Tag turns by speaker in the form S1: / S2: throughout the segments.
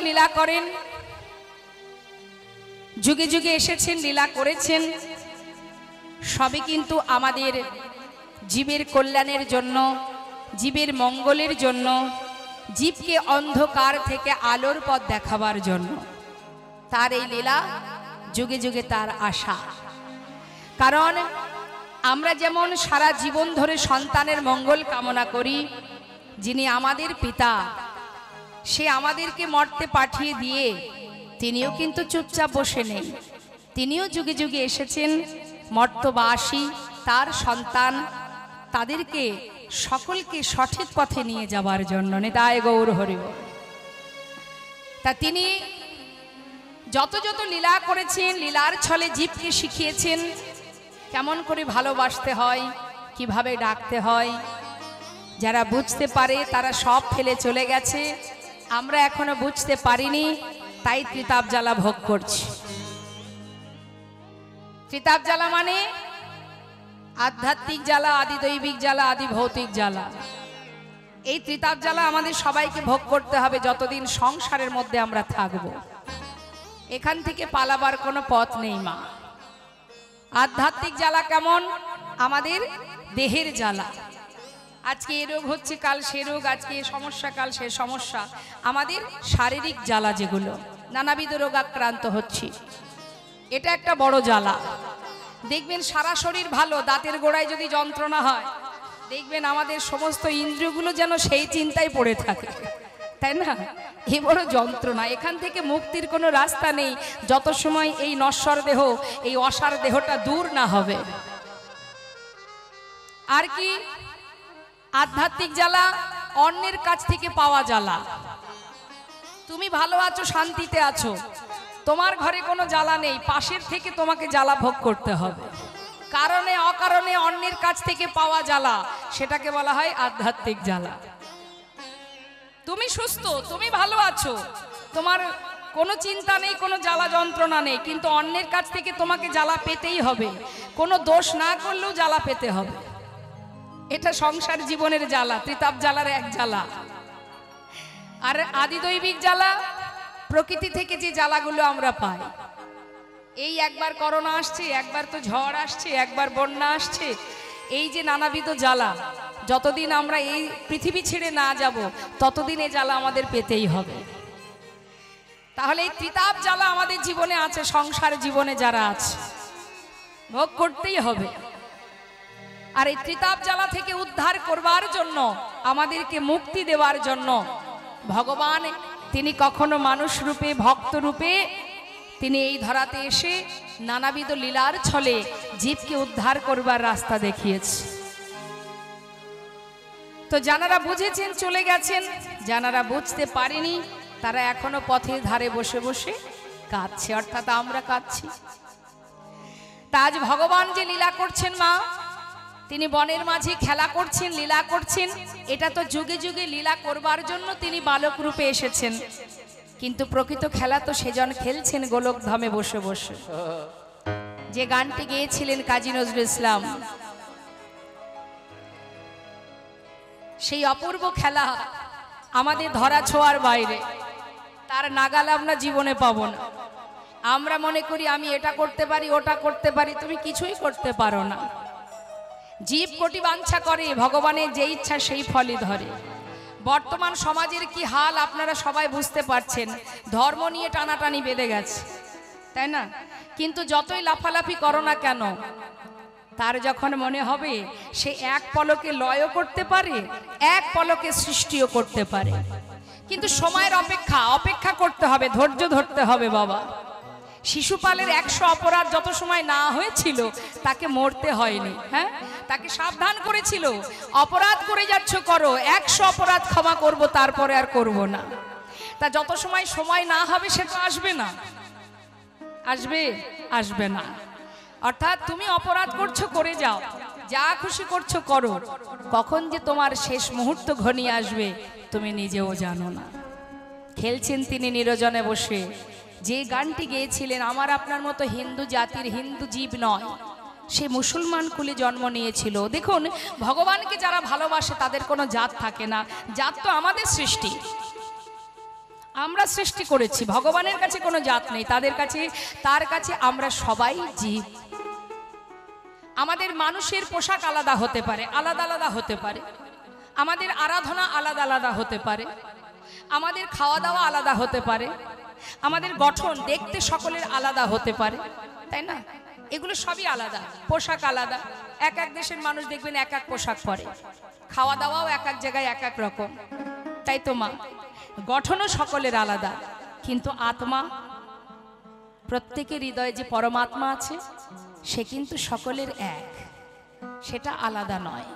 S1: লীলা করেন, যুগে যুগে এসেছেন, লীলা করেছেন, সবই কিন্তু আমাদের জীবের কল্যাণের জন্য, জীবের মঙ্গলের জন্য, জীবকে অন্ধকার থেকে আলোর পথ দেখাবার জন্য। তার এই লীলা যুগে যুগে তার আশা। কারণ আমরা যেমন সারা জীবন ধরে সন্তানের মঙ্গল কামনা করি, যিনি আমাদের পিতা, সে আমাদেরকে মর্তে পাঠিয়ে দিয়ে তিনিও কিন্তু চুপচাপ বসে নেই। তিনিও যুগে যুগে এসেছেন মর্তবাসী তার সন্তান, তাদেরকে সকলকে সঠিক পথে নিয়ে যাবার জন্য। নিতাই গৌর হরি বল। তা তিনি যত যত লীলা করেছেন, লীলার ছলে জীবকে শিখিয়েছেন কেমন করে ভালোবাসতে হয়, কিভাবে ডাকতে হয়। যারা বুঝতে পারে তারা সব ফেলে চলে গেছে, আমরা এখনো বুঝতে পারিনি, তাই ত্রিতাপ জ্বালা ভোগ করছি। ত্রিতাপ জ্বালা মানে আধ্যাত্মিক জ্বালা, আদি দৈবিক জ্বালা, আদি ভৌতিক জ্বালা। এই ত্রিতাপ জ্বালা আমাদের সবাইকে ভোগ করতে হবে যতদিন সংসারের মধ্যে আমরা থাকব। এখান থেকে পালাবার কোনো পথ নেই মা। আধ্যাত্মিক জ্বালা কেমন? আমাদের দেহের জ্বালা। আজকে এ রোগ হচ্ছে, কাল সে রোগ, আজকে এ সমস্যা, কাল সে সমস্যা। আমাদের শারীরিক জ্বালা যেগুলো, নানাবিধ রোগাক্রান্ত হচ্ছি, এটা একটা বড় জ্বালা। দেখবেন সারা শরীর ভালো, দাঁতের গোড়ায় যদি যন্ত্রণা হয়, দেখবেন আমাদের সমস্ত ইন্দ্রিয়গুলো যেন সেই চিন্তায় পড়ে থাকে, তাই না? এ বড় যন্ত্রণা। এখান থেকে মুক্তির কোনো রাস্তা নেই যত সময় এই নশ্বর দেহ, এই অসার দেহটা দূর না হবে। আর কি আধ্যাত্মিক জ্বালা? অন্যের কাছ থেকে পাওয়া জ্বালা। তুমি ভালো আছো, শান্তিতে আছো, তোমার ঘরে কোনো জ্বালা নেই, পাশের থেকে তোমাকে জ্বালা ভোগ করতে হবে। কারণে অকারণে অন্যের কাছ থেকে পাওয়া জ্বালা, সেটাকে বলা হয় আধ্যাত্মিক জ্বালা। তুমি সুস্থ, তুমি ভালো আছো, তোমার কোনো চিন্তা নেই, কোনো জ্বালা যন্ত্রণা নেই, কিন্তু অন্যের কাছ থেকে তোমাকে জ্বালা পেতেই হবে। কোনো দোষ না করলেও জ্বালা পেতে হবে। এটা সংসার জীবনের জ্বালা, ত্রিতাপ জ্বালার এক জ্বালা। আর আদিদৈবিক জ্বালা প্রকৃতি থেকে যে জ্বালাগুলো আমরা পাই। এই একবার করোনা আসছে, একবার তো ঝড় আসছে, একবার বন্যা আসছে, এই যে নানাবিধ জ্বালা, যতদিন আমরা এই পৃথিবী ছেড়ে না যাব ততদিন এই জ্বালা আমাদের পেতেই হবে। তাহলে এই ত্রিতাপ জ্বালা আমাদের জীবনে আছে, সংসার জীবনে যারা আছে ভোগ করতেই হবে। আর এই ত্রিতাপ জ্বালা থেকে উদ্ধার করবার জন্য, আমাদেরকে মুক্তি দেওয়ার জন্য ভগবান তিনি কখনো মানুষ রূপে, ভক্ত রূপে তিনি এই ধরাতে এসে নানাবিধ লীলার ছলে জীবকে উদ্ধার করবার রাস্তা দেখিয়েছে। তো যারা বুঝেছেন চলে গেছেন, যারা বুঝতে পারেনি তারা এখনো পথের ধারে বসে বসে কাঁদছে, অর্থাৎ আমরা কাঁদছি। তা আজ ভগবান যে লীলা করছেন মা, তিনি বনের মাঝে খেলা করছেন, লীলা করছেন, এটা তো যুগে যুগে লীলা করবার জন্য তিনি বালক রূপে এসেছেন। কিন্তু প্রকৃত খেলা তো সেজন খেলছেন গোলকধামে বসে বসে। যে গানটি গেয়েছিলেন কাজী নজরুল ইসলাম, সেই অপূর্ব খেলা আমাদের ধরা ছোঁয়ার বাইরে, তার নাগাল আমরা জীবনে পাবো না। আমরা মনে করি আমি এটা করতে পারি, ওটা করতে পারি, তুমি কিছুই করতে পারো না। জীব কোটি বাঞ্ছা করে, ভগবানের যে ইচ্ছা সেই ফলই ধরে। বর্তমান সমাজের কি হাল আপনারা সবাই বুঝতে পারছেন। ধর্ম নিয়ে টানাটানি বেঁধে গেছে, তাই না? কিন্তু যতই লাফালাফি করো না কেন, তার যখন মনে হবে সে এক পলকে লয়ও করতে পারে, এক পলকে সৃষ্টিও করতে পারে। কিন্তু সময়ের অপেক্ষা করতে হবে, ধৈর্য ধরতে হবে বাবা। শিশুপালের 100 অপরাধ যত সময় না হয়েছিল তাকে মরতে হয়নি, হ্যাঁ, তাকে সাবধান করেছিল, অপরাধ করে যাচ্ছ করো, 100 অপরাধ ক্ষমা করব, তারপরে আর করব না। তা যত সময় না হবে সে তো আসবে না, আসবে না। অর্থাৎ তুমি অপরাধ করছো, করে যাও, যা খুশি করছো করো, কখন যে তোমার শেষ মুহূর্ত ঘনিয়ে আসবে তুমি নিজেও জানো না। খেলছেন তিনি নিরজনে বসে। যে গানটি গেয়েছিলেন, আমার আপনার মতো হিন্দু জাতির, হিন্দু জীব নয়, সে মুসলমান কুলে জন্ম নিয়েছিল। দেখুন, ভগবানকে যারা ভালোবাসে তাদের কোনো জাত থাকে না। জাত তো আমাদের সৃষ্টি, আমরা সৃষ্টি করেছি, ভগবানের কাছে কোনো জাত নেই, তার কাছে আমরা সবাই জীব। আমাদের মানুষের পোশাক আলাদা হতে পারে, আলাদা আলাদা হতে পারে, আমাদের আরাধনা আলাদা আলাদা হতে পারে, আমাদের খাওয়া দাওয়া আলাদা হতে পারে, আমাদের গঠন দেখতে সকলের আলাদা হতে পারে, তাই না? এগুলো সবই আলাদা, পোশাক আলাদা। এক এক দেশের মানুষ দেখবেন এক এক পোশাক পরে, খাওয়া দাওয়াও এক এক জায়গায় এক এক রকম, তাই তো মা? গঠনও সকলের আলাদা, কিন্তু আত্মা, প্রত্যেকের হৃদয়ে যে পরমাত্মা আছে সে কিন্তু সকলের এক, সেটা আলাদা নয়।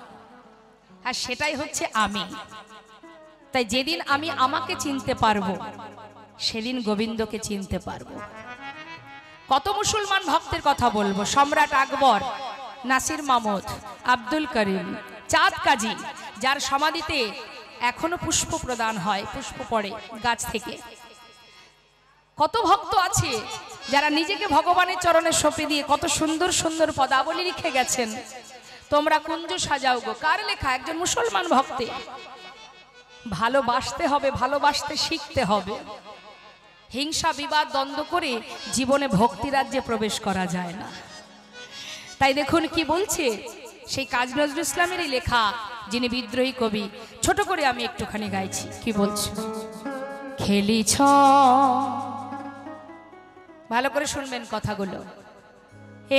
S1: আর সেটাই হচ্ছে আমি। তাই যেদিন আমি আমাকে চিনতে পারবো সেদিন গোবিন্দকে চিনতে পারবো। কত মুসলমান ভক্তের কথা বলবো, সম্রাট আকবর, নাসির মাহমুদ, আব্দুল করিম, চাঁদ কাজী, যার সমাধিতে এখনো পুষ্প প্রদান হয়, পুষ্প পড়ে গাছ থেকে। কত ভক্ত আছে যারা নিজেকে ভগবানের চরণে সঁপে দিয়ে কত সুন্দর সুন্দর পদাবলী লিখে গেছেন, তোমরা কুঞ্জ সাজাও গো। কার লেখা? একজন মুসলমান ভক্তে। ভালোবাসতে হবে, ভালোবাসতে শিখতে হবে। হিংসা বিবাদ দ্বন্দ্ব করে জীবনে ভক্তি রাজ্যে প্রবেশ করা যায় না। তাই দেখুন কি বলছে সেই কাজী নজরুল ইসলামেরই লেখা, যিনি বিদ্রোহী কবি। ছোট করে আমি একটুখানি গাইছি, কি বলছে? খেলিছ, ভালো করে শুনবেন কথাগুলো।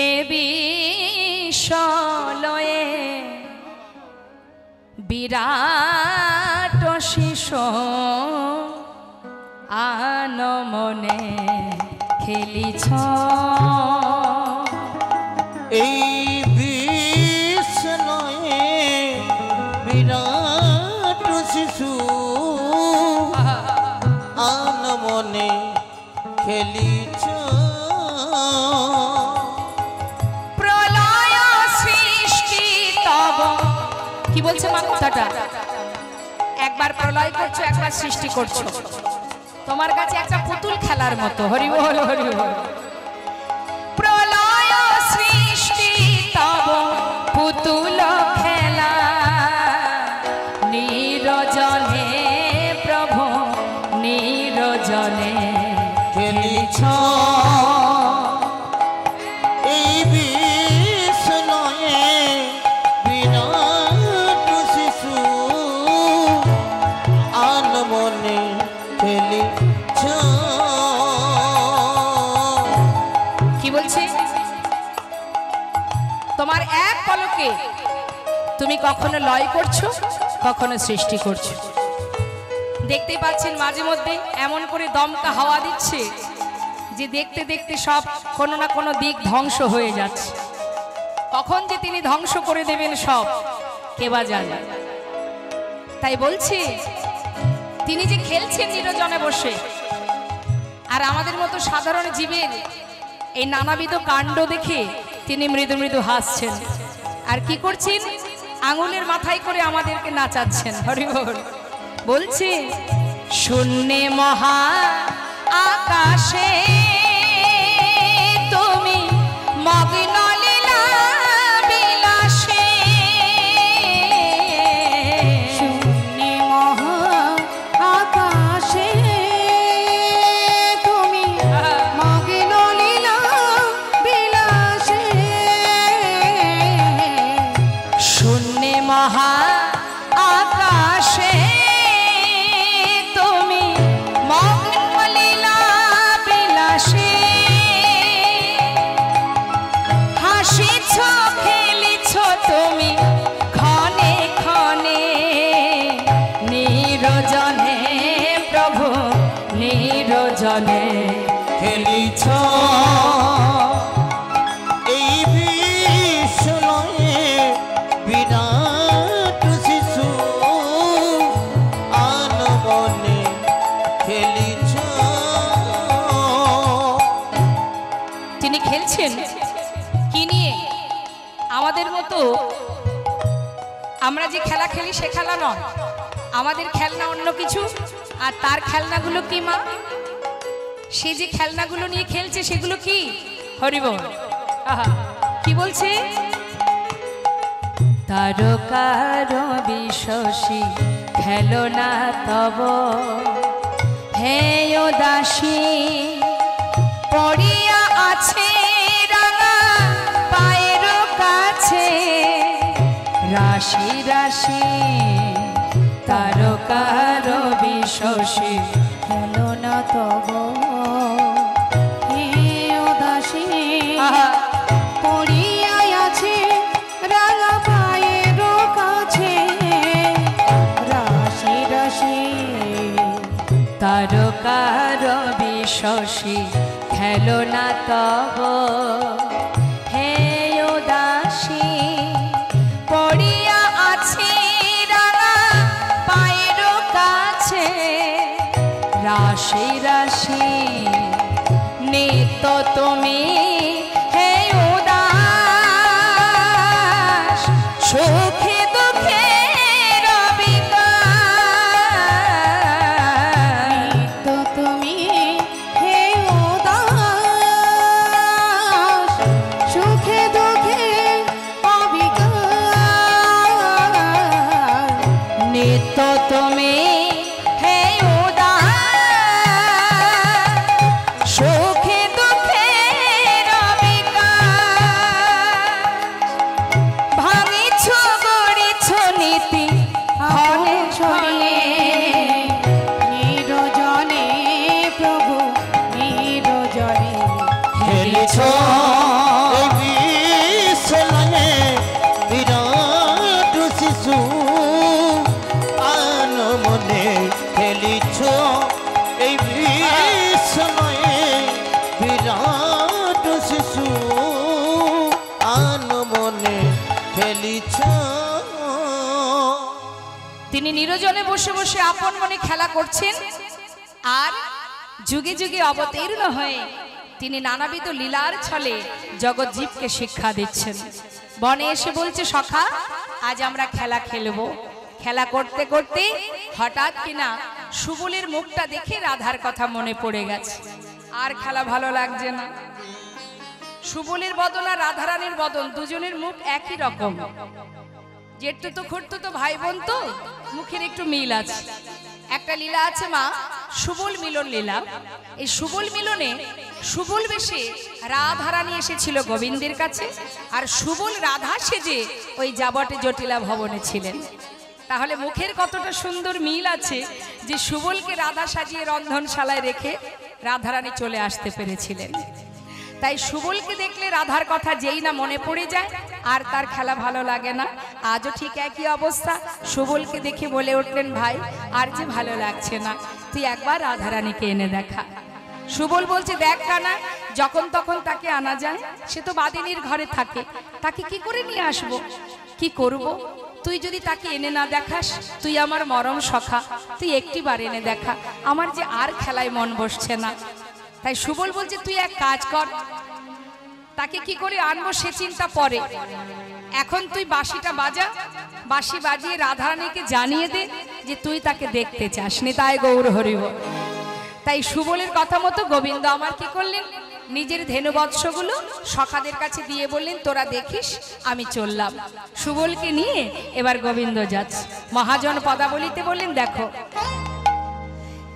S1: এ বিশ্বলয়ে বিরাট শিশু আনমনে খেলিছ,
S2: এই বিশ্বলয়ে বিরাট শিশু আনমনে খেলিছ,
S1: প্রলয় সৃষ্টি তব। কি বলছে মা কথাটা? একবার প্রলয় করছো, একবার সৃষ্টি করছো, তোমার কাছে একটা পুতুল খেলার মতো। হরি বল, হরি বল। প্রলয় সৃষ্টি তব পুতুল খেলা, নিরজনে প্রভু নিরজনে
S2: খেলিছ, এই বিশ্বলয়ে বিরাট শিশু আনমনে খেলিছ।
S1: কি বলছে? তোমার এক পলকে তুমি কখনো লয় করছো, কখনো সৃষ্টি করছো। দেখতেই পাচ্ছেন মাঝে মধ্যে এমন করে দমকা হাওয়া দিচ্ছে যে দেখতে দেখতে সব কোনো না কোনো দিক ধ্বংস হয়ে যাচ্ছে। কখন যে তিনি ধ্বংস করে দেবেন সব কে বা জানে। তাই বলছি তিনি যে খেলছেন নিরজনে বসে, আর আমাদের মতো সাধারণ জীবের এই নানাবিধ কাণ্ড দেখে তিনি মৃদু মৃদু হাসছেন। আর কি করছেন? আঙুলের মাথায় করে আমাদেরকে নাচাচ্ছেন। হরি বল। বলছে শূন্যে মহা আকাশে তুমি মগ্ন লীলা বিলাসে, শূন্যে মহা আকাশে তুমি মগ্ন লীলা বিলাসে, শূন্যে মহা আকাশে তুমি মগ্ন লীলা বিলাসে, হাসিছ খেলিছ তুমি ক্ষণে ক্ষণে, নিরজনে প্রভু নিরজনে
S2: খেলিছ, এই বিশ্বলয়ে বিরাট শিশু আনমনে খেলিছ।
S1: তিনি খেলছেন কি নিয়ে? আমাদের মতো আমরা যে খেলা খেলি সে খেলা নয়, আমাদের খেলনা অন্য কিছু, আর তার খেলনাগুলো কি মা? সে যে খেলনাগুলো নিয়ে খেলছে সেগুলো কি? হরি বল। আহা, কি বলছে? তারকার বিশ্বসী খেলনা তব, হে ও দাসী পড়িয়া আছে রাঙা পায়ের কাছে রাশি রাশি তারকার বিশ্বসী
S3: হলো না তব হে ও দাসী পড়িয়া আছে রাঙা পায়ের কাছে রাশি রাশি
S1: তারকার বিশ্বসী খেলো না তব হে ও দাসী পড়িয়া আছে রাঙা পায়ের কাছে রাশি রাশি নিত্য তুমি হে উদাস সুখে দুঃখে
S3: তো তুমি হে উদাস সুখে দুঃখে অবিকার
S1: নিত্য তুমি হে উদাস সুখে দুঃখে ভাঙিছ গড়িছ নীতি
S3: ক্ষণে ক্ষণে নিরজনে প্রভু নিরজনে
S2: খেলিছ এই বিশ্বলয়ে বিরাট শিশু আন মনে খেলিছ এই বিশ্বলয়ে বিরাট শিশু আন মনে খেলিছ।
S1: তিনি নিরজনে বসে বসে আপন মনে খেলা করছেন আর যুগে যুগে অবতীর্ণ হয়ে তিনি নানাবিধ লীলার ছলে জগৎ জীবকে শিক্ষা দিচ্ছেন। বনে এসে বলছে সখা আজ আমরা খেলা খেলবো। খেলা করতে করতে হঠাৎ কিনা সুবলের মুখটা দেখে রাধার কথা মনে পড়ে গেছে। আর খেলা ভালো লাগছে না। সুবলের বদন আর রাধারানীর বদন দুজনের মুখ একই রকম। জেঠু তো খুঁড়তো তো ভাই বোন তো মুখের একটু মিল আছে। একটা লীলা আছে মা সুবল মিলন লীলা। এই সুবল মিলনে সুবল বেশে রাধারানী এসেছিল গোবিন্দের কাছে আর সুবল রাধা সেজে ওই যাবটে জটিলা ভবনে ছিলেন। তাহলে মুখের কতটা সুন্দর মিল আছে যে সুবলকে রাধা সাজিয়ে রন্ধনশালায় রেখে রাধারানী চলে আসতে পেরেছিলেন। তাই সুবলকে দেখলে রাধার কথা যেই না মনে পড়ে যায় আর তার খেলা ভালো লাগে না। আজও ঠিক একই অবস্থা। সুবলকে দেখে বলে উঠলেন ভাই আর যে ভালো লাগছে না, তুই একবার রাধারানীকে এনে দেখা। সুবল বলছে দেখ কানা, যখন তখন তাকে আনা যায়, সে তো বাদিনীর ঘরে থাকে, তাকে কি করে নিয়ে আসবো, কি করব? তুই যদি তাকে এনে না দেখাস, তুই আমার মরম সখা, তুই একটিবার এনে দেখা, আমার যে আর খেলায় মন বসছে না। তাই সুবল বলছে তুই এক কাজ কর, তাকে কি করে আনবো সে চিন্তা পরে, এখন তুই বাঁশিটা বাজা, বাঁশি বাজিয়ে রাধারানীকে জানিয়ে দে যে তুই তাকে দেখতে চাস। নিতাই গৌর হরিব। তাই সুবলের কথা মতো গোবিন্দ আমার কি করলেন, নিজের ধেনুবৎসগুলো সখাদের কাছে দিয়ে বললেন তোরা দেখিস, আমি চললাম। সুবলকে নিয়ে এবার গোবিন্দ যাচ্ছে। মহাজন পদাবলিতে বললেন দেখো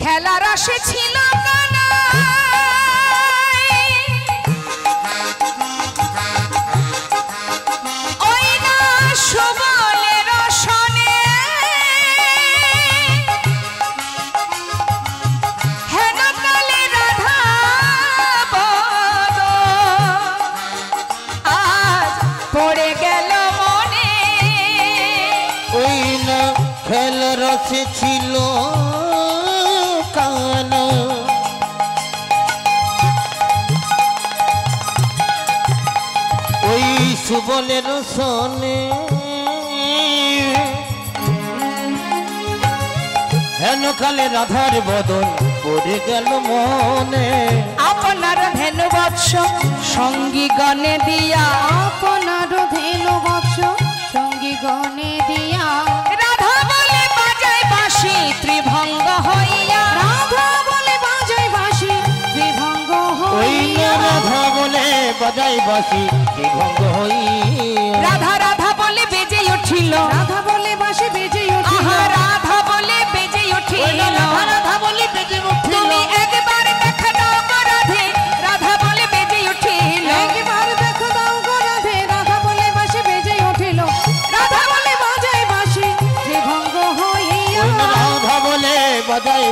S1: খেলার আসে ছিল
S2: রসে ছিল কান, ওই সুবলের সনে হেন কালে রাধার বদন পড়ে গেল মনে।
S1: আপনার ধেনু বৎস সঙ্গী গণে দিয়া,
S3: আপনার ধেনু বৎস সঙ্গী গণে দিয়া,
S1: রাধা বলে বাজায় বাঁশি ত্রিভঙ্গ হইয়া,
S3: রাধা বলে বাজায় বাঁশি ত্রিভঙ্গ হইয়া,
S2: রাধা বলে বাজায় বাঁশি ত্রিভঙ্গ হইয়া,
S1: রাধা রাধা বলে বেজে উঠিল,
S3: রাধা বলে বাঁশি বেজে উঠিল,
S1: রাধা বলে বেজে উঠিল,
S2: রাধা বলে বেজে উঠিল,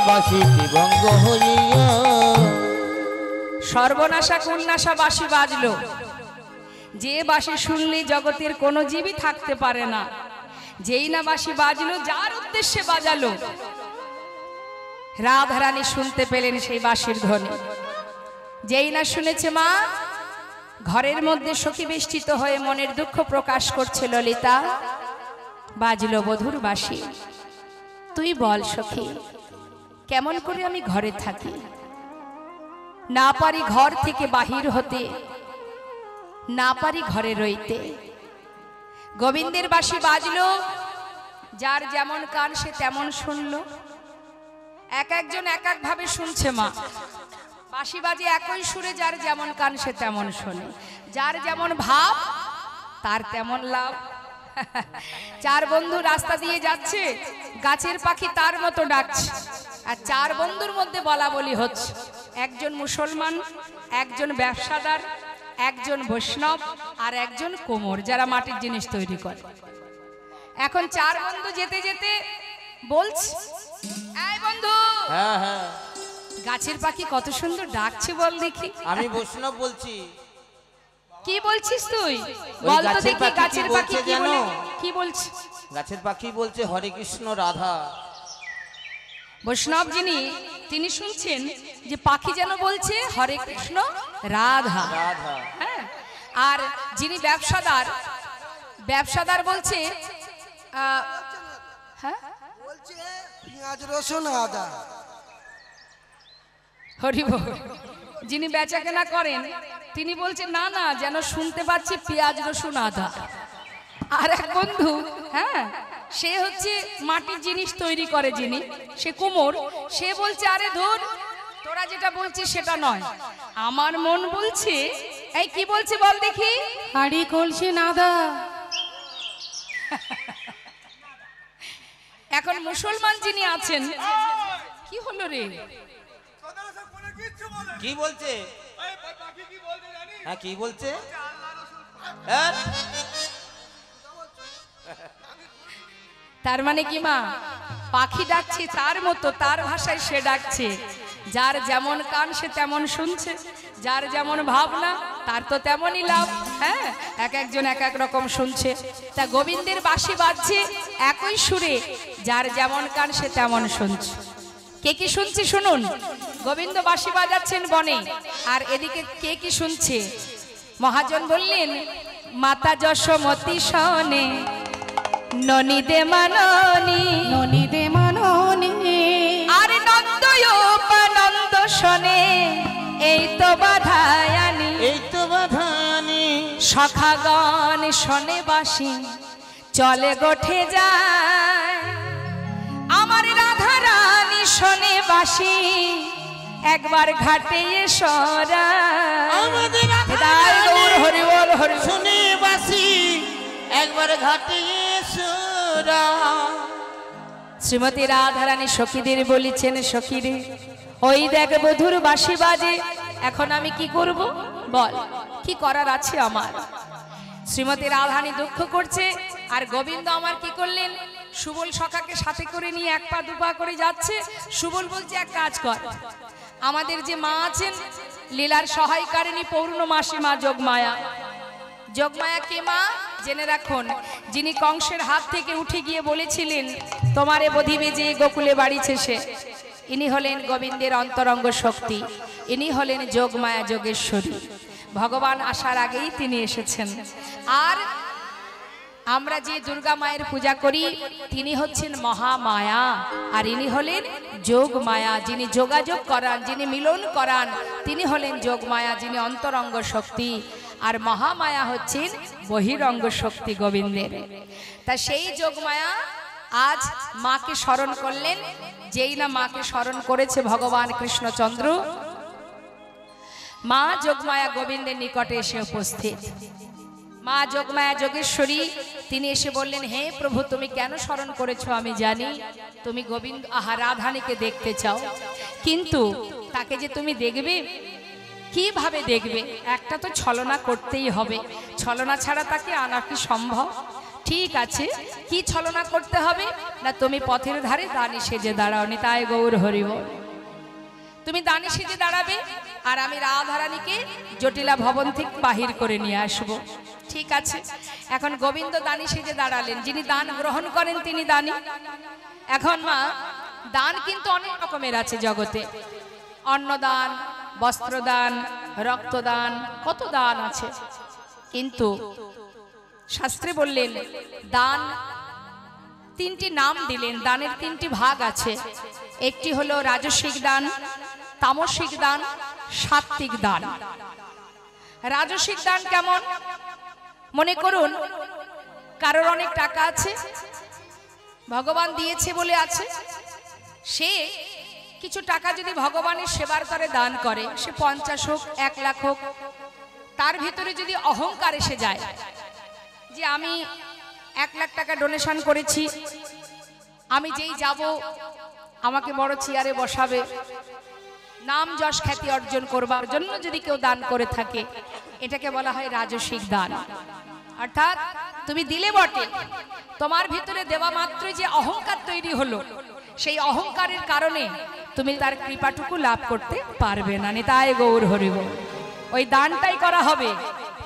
S2: বাসি বিভঙ্গ হইয়া।
S1: সর্বনাশা কুলনাশা বাঁশি বাজলো, যে বাঁশি শুনলে জগতের কোনো জীবই থাকতে পারে না। যেই না বাঁশি বাজলো, যার উদ্দেশ্যে বাজালো, রাধারানী শুনতে পেলেন সেই বাঁশির ধ্বনি। যেই না শুনেছে মা, ঘরের মধ্যে সখী বেষ্টিত হয়ে মনের দুঃখ প্রকাশ করছে ললিতা। বাজলো বধুর বাঁশি। তুই বল সখী, কেমন করে আমি ঘরে থাকি, না পারি ঘর থেকে বাহির হতে, না পারি ঘরে রইতে। গোবিন্দের বাঁশি বাজলো, যার যেমন কান সে তেমন শুনলো। এক একজন এক এক ভাবে শুনছে মা। বাঁশি বাজে একই সুরে, যার যেমন কান সে তেমন শোনে, যার যেমন ভাব তার তেমন লাভ। চার বন্ধু রাস্তা দিয়ে যাচ্ছে, গাছের পাখি তার মতো ডাকছে, আর চার বন্ধুর মধ্যে বলা বলি হচ্ছে। একজন মুসলমান, একজন ব্যবসাদার, একজন বৈষ্ণব, আর একজন কোমর, যারা মাটির জিনিস তৈরি করে। এখন চার বন্ধু যেতে যেতে বলছে, এই বন্ধু,
S2: হ্যাঁ হ্যাঁ,
S1: গাছের পাখি কত সুন্দর ডাকছে বল দেখি।
S2: আমি বৈষ্ণব বলছি।
S1: কি বলছিস তুই?
S2: ওই
S1: বল তো
S2: গাছের
S1: দেখি
S2: পাখি
S1: গাছের
S2: কি
S1: পাখি
S2: বলছে
S1: কি
S2: জানো?
S1: বলে, কি বলছে?
S2: গাছের পাখি বলছে হরে কৃষ্ণ রাধা।
S1: বৈষ্ণব যিনি, তিনি শুনছেন যে পাখি যেন বলছে হরে কৃষ্ণ রাধা।
S2: রাধা।
S1: হ্যাঁ, আর যিনি ব্যবসাদার, ব্যবসাদার বলছে হ্যাঁ
S4: বলছে পেঁয়াজ রসুন আদা।
S1: হরি বল। যিনি বেচা কেনা করেন তিনি বলছেন না না, যেন শুনতে পাচ্ছি পেঁয়াজ রসুন আদা। আর এক বন্ধু, হ্যাঁ, সে হচ্ছে মাটির জিনিস তৈরি করে যিনি, সে কুমোর, সে বলছে আরে ধুর, তোরা যেটা বলছিস সেটা নয়, আমার মন বলছে। এই কি বলছে বল দেখি?
S3: হাড়ি কলসি নাদা।
S1: এখন মুসলমান যিনি আছেন, কি হলো রে?
S2: কি বলছে? হ্যাঁ কি বলছে? হ্যাঁ?
S1: তার মানে কি মা, পাখি ডাকছে তার মতো, তার ভাষায় সে ডাকছে। যার যেমন কান সে তেমন শুনছে, যার যেমন ভাবনা তার তো তেমনই লাভ। হ্যাঁ, এক একজন এক এক রকম শুনছে। তা গোবিন্দের বাঁশি বাজছে একই সুরে, যার যেমন কান সে তেমন শুনছে। কে কি শুনছে শুনুন। গোবিন্দ বাঁশি বাজাচ্ছেন বনে, আর এদিকে কে কি শুনছে? মহাজন বললেন, মাতা যশোমতী শোনে ননীদে মাননী,
S3: ননীদে মাননী,
S1: আর নন্দয়োপানন্দ শোনে এই তো বাধায়ানি,
S2: এই তো বাধানি।
S1: সখাগণ শোনে বাঁশি চলে গোঠে যায়। আমার রাধা রানী শোনে বাঁশি একবার ঘাটে সরা।
S2: আমাদের
S1: হরি বল হরি।
S2: শুনে বাসি একবার ঘাটে সুরা।
S1: শ্রীমতী রাধারানী সখীদের বলেছেন, সখীরে ওই দেখ বধুর বাঁশি বাজে, এখন আমি কি করব বল, কি করার আছে আমার? শ্রীমতী রাধারানী দুঃখ করছে, আর গোবিন্দ আমার কি করলেন, সুবল সখাকে সাথে করে নিয়ে এক পা দুপা করে যাচ্ছে। সুবল বলছে এক কাজ কর, আমাদের যে মা আছেন লীলার সহায়কারিণী পৌর্ণমাসী মা যোগমায়া। যোগমায়া কে মা জেনে রাখুন, যিনি কংসের হাত থেকে উঠে গিয়ে বলেছিলেন তোমারে বধিবে যে গোকুলে বাড়িছে সে, ইনি হলেন গোবিন্দের অন্তরঙ্গ শক্তি, ইনি হলেন যোগমায়া যোগেশ্বরী। ভগবান আসার আগেই তিনি এসেছেন। আর আমরা যে দুর্গা মায়ের পূজা করি তিনি হচ্ছেন মহামায়া, আর ইনি হলেন যোগমায়া, যিনি যোগাযোগ করান, যিনি মিলন করান, তিনি হলেন যোগমায়া, যিনি অন্তরঙ্গ শক্তি। আর মহামায়া হচ্ছেন বহিরঙ্গ শক্তি গোবিন্দের। তা সেই যোগমায়া আজ মাকে স্মরণ করলেন। যেই না মাকে স্মরণ করেছে ভগবান কৃষ্ণচন্দ্র, মা যোগমায়া গোবিন্দের নিকটে এসে উপস্থিত। মা যোগমায়া যোগেশ্বরী তিনি এসে বললেন, হে প্রভু, তুমি কেন স্মরণ করেছো আমি জানি, তুমি গোবিন্দ রাধানীকে দেখতে চাও, কিন্তু তাকে যে তুমি দেখবে কিভাবে দেখবে? একটা তো ছলনা করতেই হবে, ছলনা ছাড়া তাকে আনা কি সম্ভব? ঠিক আছে, কি ছলনা করতে হবে না, তুমি পথের ধারে দানি সেজে দাঁড়াও নি, তাই গৌর হরিব। তুমি দানি সেজে দাঁড়াবে আর আমি রাধারানীকে জটিলা ভবন থেকে বাহির করে নিয়ে আসব। ঠিক আছে, এখন গোবিন্দ দানি সেজে দাঁড়ালেন, যিনি দান গ্রহণ করেন তিনি দানি। এখন মা, দান কিন্তু অনেক রকমের আছে জগতে, অন্নদান, বস্ত্রদান, রক্তদান, কত দান আছে। কিন্তু শাস্ত্রে বললেন দান তিনটি নাম দিলেন, দানের তিনটি ভাগ আছে। একটি হলো রাজসিক দান, তামসিক দান, সাত্ত্বিক দান। রাজসিক দান কেমন? মনে করুন কারোর অনেক টাকা আছে, ভগবান দিয়েছে বলে আছে, সে কিছু টাকা যদি ভগবানের সেবার করে দান করে, সে 50 হোক 1 লাখ হোক, তার ভিতরে যদি অহংকার এসে যায় যে আমি 1 লাখ টাকা ডোনেশন করেছি, আমি যেই যাব আমাকে বড় চেয়ারে বসাবে, নাম যশ খ্যাতি অর্জন করবার জন্য যদি কেউ দান করে থাকে, এটাকে বলা হয় রাজসিক দান। অর্থাৎ তুমি দিলে বটে, তোমার ভিতরে দেওয়া মাত্রই যে অহংকার তৈরি হলো, সেই অহংকারের কারণে তুমি তার কৃপাটুকু লাভ করতে পারবে না, নিতাই গৌর হরিব। ওই দানটাই করা হবে,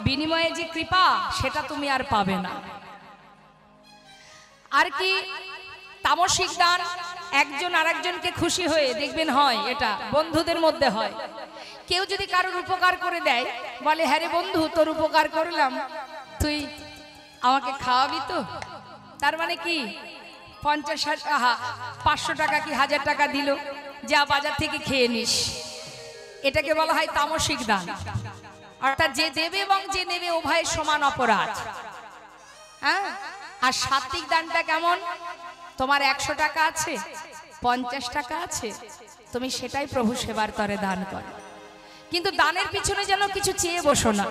S1: বিনিময়ে যে কৃপা সেটা তুমি আর পাবে না। আর কি তামসিক দান, একজন আরেকজনকে খুশি হয়ে দেখবেন হয়, এটা বন্ধুদের মধ্যে হয়। কেউ যদি কারোর উপকার করে দেয়, বলে হ্যাঁ রে বন্ধু, তোর উপকার করলাম, তুই আমাকে খাওয়াবি তো? তার মানে কি 500 টাকা কি 1000 টাকা দিল, যা বাজার থেকে খেয়ে নিস। এটাকে বলা হয় তামসিক দান। অর্থাৎ যে দেবে এবং যে নেবে উভয়ের সমান অপরাধ। হ্যাঁ, আর সাত্ত্বিক দানটা কেমন? তোমার 100 টাকা আছে, 50 টাকা আছে, তুমি সেটাই প্রভু সেবার তরে দান করো। কিন্তু দানের পিছনে যেন কিছু চেয়ে বসো না।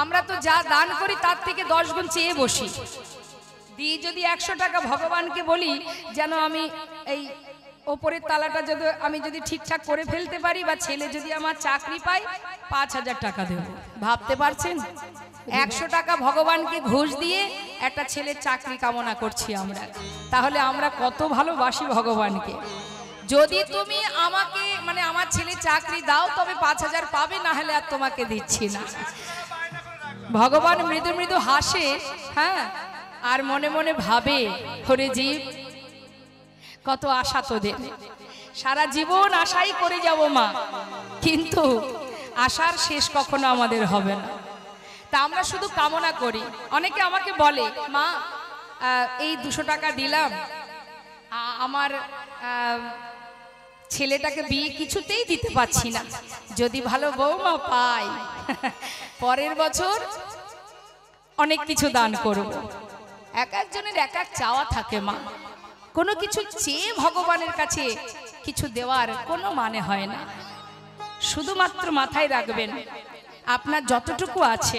S1: আমরা তো যা দান করি তার থেকে 10 গুণ চেয়ে বসি। দিয়ে যদি 100 টাকা ভগবানকে বলি যেন আমি এই ওপরের তালাটা যদি আমি যদি ঠিকঠাক করে ফেলতে পারি, বা ছেলে যদি আমার চাকরি পায় 5000 টাকা দেব। ভাবতে পারছেন? 100 টাকা ভগবানকে ঘুষ দিয়ে একটা ছেলের চাকরি কামনা করছি আমরা। তাহলে আমরা কত ভালোবাসি ভগবানকে। যদি তুমি আমাকে মানে আমার ছেলে চাকরি দাও তবে 5000 পাবে, না হলে আর তোমাকে দিচ্ছি না। ভগবান মৃদু মৃদু হাসে, হ্যাঁ, আর মনে মনে ভাবে, হরে জীব কত আশা তোদের, সারা জীবন আশাই করে যাব মা, কিন্তু আশার শেষ কখনো আমাদের হবে না। তা আমরা শুধু কামনা করি। অনেকে আমাকে বলে, মা এই 200 টাকা দিলাম, আমার ছেলেটাকে বিয়ে কিছুতেই দিতে পারছি না, যদি ভালো বৌমা পাই পরের বছর অনেক কিছু দান করব। এক একজনের এক এক চাওয়া থাকে মা, কোনো কিছু চেয়ে ভগবানের কাছে কিছু দেওয়ার কোনো মানে হয় না। শুধুমাত্র মাথায় রাখবেন, আপনার যতটুকু আছে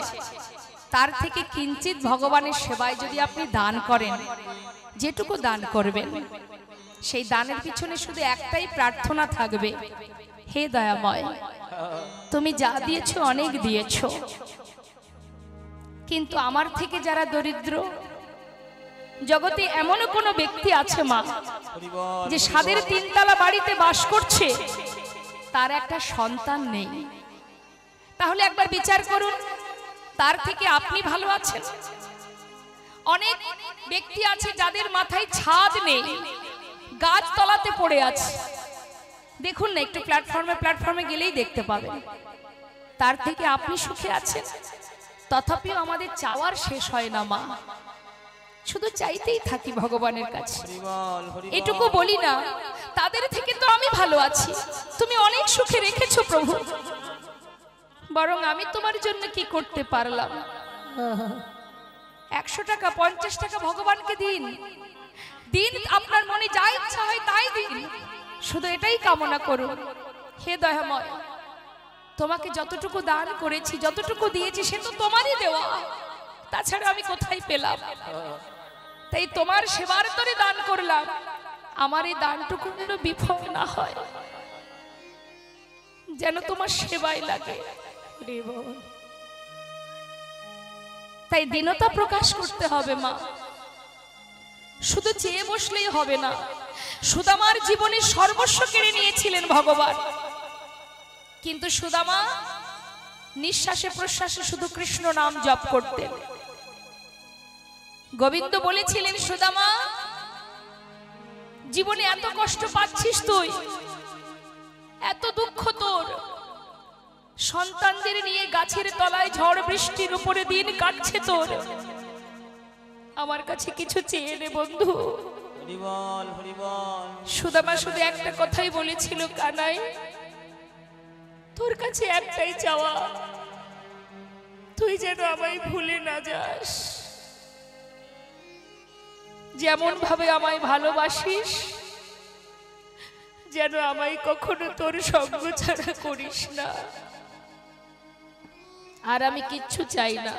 S1: তার থেকে কিঞ্চিত ভগবানের সেবায় যদি আপনি দান করেন, যেটুকু দান করবেন, সেই দানের পিছনে শুধু একটাই প্রার্থনা থাকবে, হে দয়াময়, তুমি যা দিয়েছো অনেক দিয়েছো, কিন্তু আমার থেকে যারা দরিদ্র, জগতে এমনও কোনো ব্যক্তি আছে মা, যে সাদের 3 তলা বাড়িতে বাস করছে, তার একটা সন্তান নেই। তাহলে একবার বিচার করুন, তার থেকে আপনি ভালো আছেন? অনেক ব্যক্তি আছে যাদের মাথায় ছাদ নেই, গাছ তলাতে পড়ে আছে। দেখুন না, একটু প্ল্যাটফর্মে গেলেই দেখতে পাবেন। তার থেকে আপনি সুখে আছেন। তথাপিও আমাদের চাওয়ার শেষ হয় না মা, শুধু চাইতেই থাকি ভগবানের কাছে। এটুকু বলি না, তাদের থেকে তো আমি ভালো আছি, তুমি অনেক সুখে রেখেছো প্রভু, বরং আমি তোমার জন্য কি করতে পারলাম? 100 টাকা 50 টাকা ভগবানকে দিন, দিন আপনার মনে যা ইচ্ছা হয় তাই দিন, শুধু এটাই কামনা করুন, হে দয়াময়, তোমাকে যতটুকু দান করেছি, যতটুকু দিয়েছি, সে তো তোমারই দেওয়া, তাছাড়া আমি কোথায় পেলাম? তাই তোমার সেবার তরে দান করলাম, আমার এই দানটুকু যেন বিফল না হয়, যেন তোমার সেবায় লাগে। তাই দীনতা প্রকাশ করতে হবে মা। শুধু চেয়ে বসলেই হবে না। সুদামার জীবনে সর্বস্ব কেড়ে নিয়েছিলেন ভগবান, কিন্তু সুদামা নিঃশ্বাসে প্রশ্বাসে শুধু কৃষ্ণ নাম জপ করতেন। গোবিন্দ বলেছিলেন, সুদামা জীবনে এত কষ্ট পাচ্ছিস তুই, এত দুঃখ তোর, সন্তানদের নিয়ে গাছের তলায় ঝড় বৃষ্টির উপরে দিন কাটছে তোর, আমার কাছে কিছু চেয়ে নে বন্ধু। সুদামা শুধু একটা কথাই বলেছিল, কানাই তোর কাছে একটাই চাওয়া, তুই যেন আমায় ভুলে না যাস, যেমন ভাবে আমায় ভালোবাসিস যেন আমায় কখনো তোর সঙ্গ ছাড়া করিস না। আর আমি কিচ্ছু চাই না।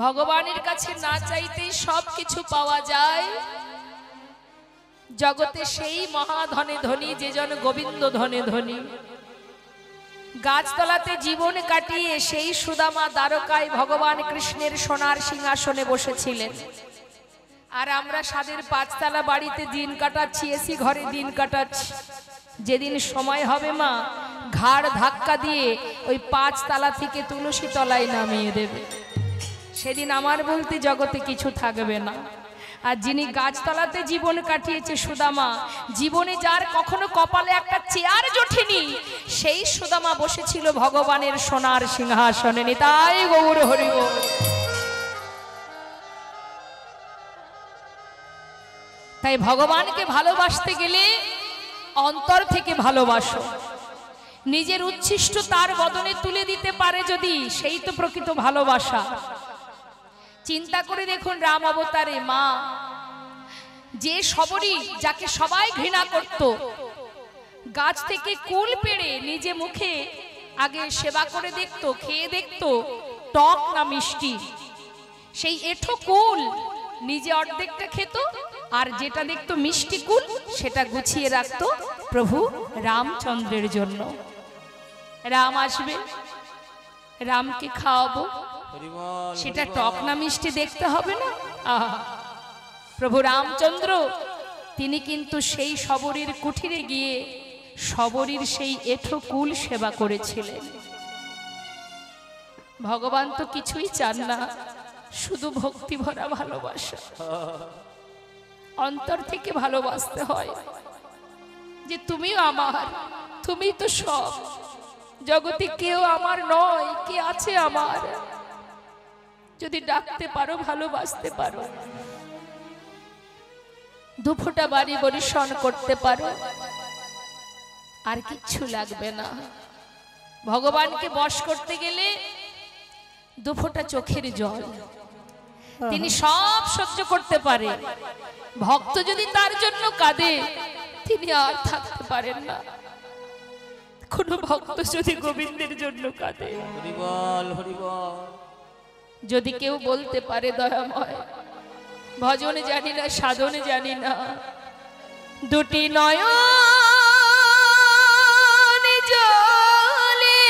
S1: ভগবানের কাছে না চাইতেই সব কিছু পাওয়া যায়। জগতে সেই মহাধনে ধনী যে জন গোবিন্দ ধনে ধনী। গাছতলাতে জীবন কাটিয়ে সেই সুদামা দ্বারকায় ভগবান কৃষ্ণের সোনার সিংহাসনে বসেছিলেন, আর আমরা সাদের পাঁচতলা বাড়িতে দিন কাটাচ্ছি, এসি ঘরে দিন কাটাচ্ছি। যেদিন সময় হবে মা, ঘাড় ধাক্কা দিয়ে ওই পাঁচতলা থেকে তুলসী তলায় নামিয়ে দেবে। সেদিন আমার বলতে জগতে কিছু থাকবে না। আর যিনি গাছতলাতে জীবন কাটিয়েছে সুদামা, জীবনে যার কখনো কপালে একটা চেয়ার জোটেনি, সেই সুদামা বসেছিল ভগবানের সোনার সিংহাসনে। নিতাই গৌর হরি বল। তাই ভগবানকে ভালোবাসতে গেলে অন্তর থেকে ভালোবাসো। নিজের উচ্ছিষ্ট তার বদনে তুলে দিতে পারে যদি, সেই তো প্রকৃত ভালোবাসা। চিন্তা করে দেখুন, রাম অবতারে মা যে সবরী, যাকে সবাই ঘৃণা করত, গাছ থেকে কুল পেড়ে নিজে মুখে আগে সেবা করে দেখত, খেয়ে দেখত টক না মিষ্টি। সেই এঠো কুল নিজে অর্ধেকটা খেত, আর যেটা দেখতো মিষ্টি কুল সেটা গুছিয়ে রাখতো প্রভু রামচন্দ্রের জন্য। রাম আসবে, রামকে খাওয়াবো, সেটা টক না মিষ্টি দেখতে হবে না। প্রভু রামচন্দ্র তিনি কিন্তু সেই সবরীর কুঠিরে গিয়ে সবরীর সেই এঠো কুল সেবা করেছিলেন। ভগবান তো কিছুই চান না, শুধু ভক্তি ভরা ভালোবাসা। অন্তর থেকে ভালোবাসতে হয় যে তুমিও আমার, তুমি তো সব, জগতে কেউ আমার নয়, কে আছে আমার? যদি ডাকতে পারো, ভালোবাসতে পারো, দুফোঁটা বাড়ি বরিশন করতে পারো, আর কিচ্ছু লাগবে না। ভগবানকে বশ করতে গেলে দুফোঁটা চোখের জল, তিনি সব সহ্য করতে পারে। ভক্ত যদি তার জন্য কাঁদে, তিনি আর থাকতে পারেন না। কোন ভক্ত যদি গোবিন্দের জন্য কাঁদে, যদি কেউ বলতে পারে দয়াময়, ভজনে জানি না, সাধনে জানি না, দুটি নয়ন জলে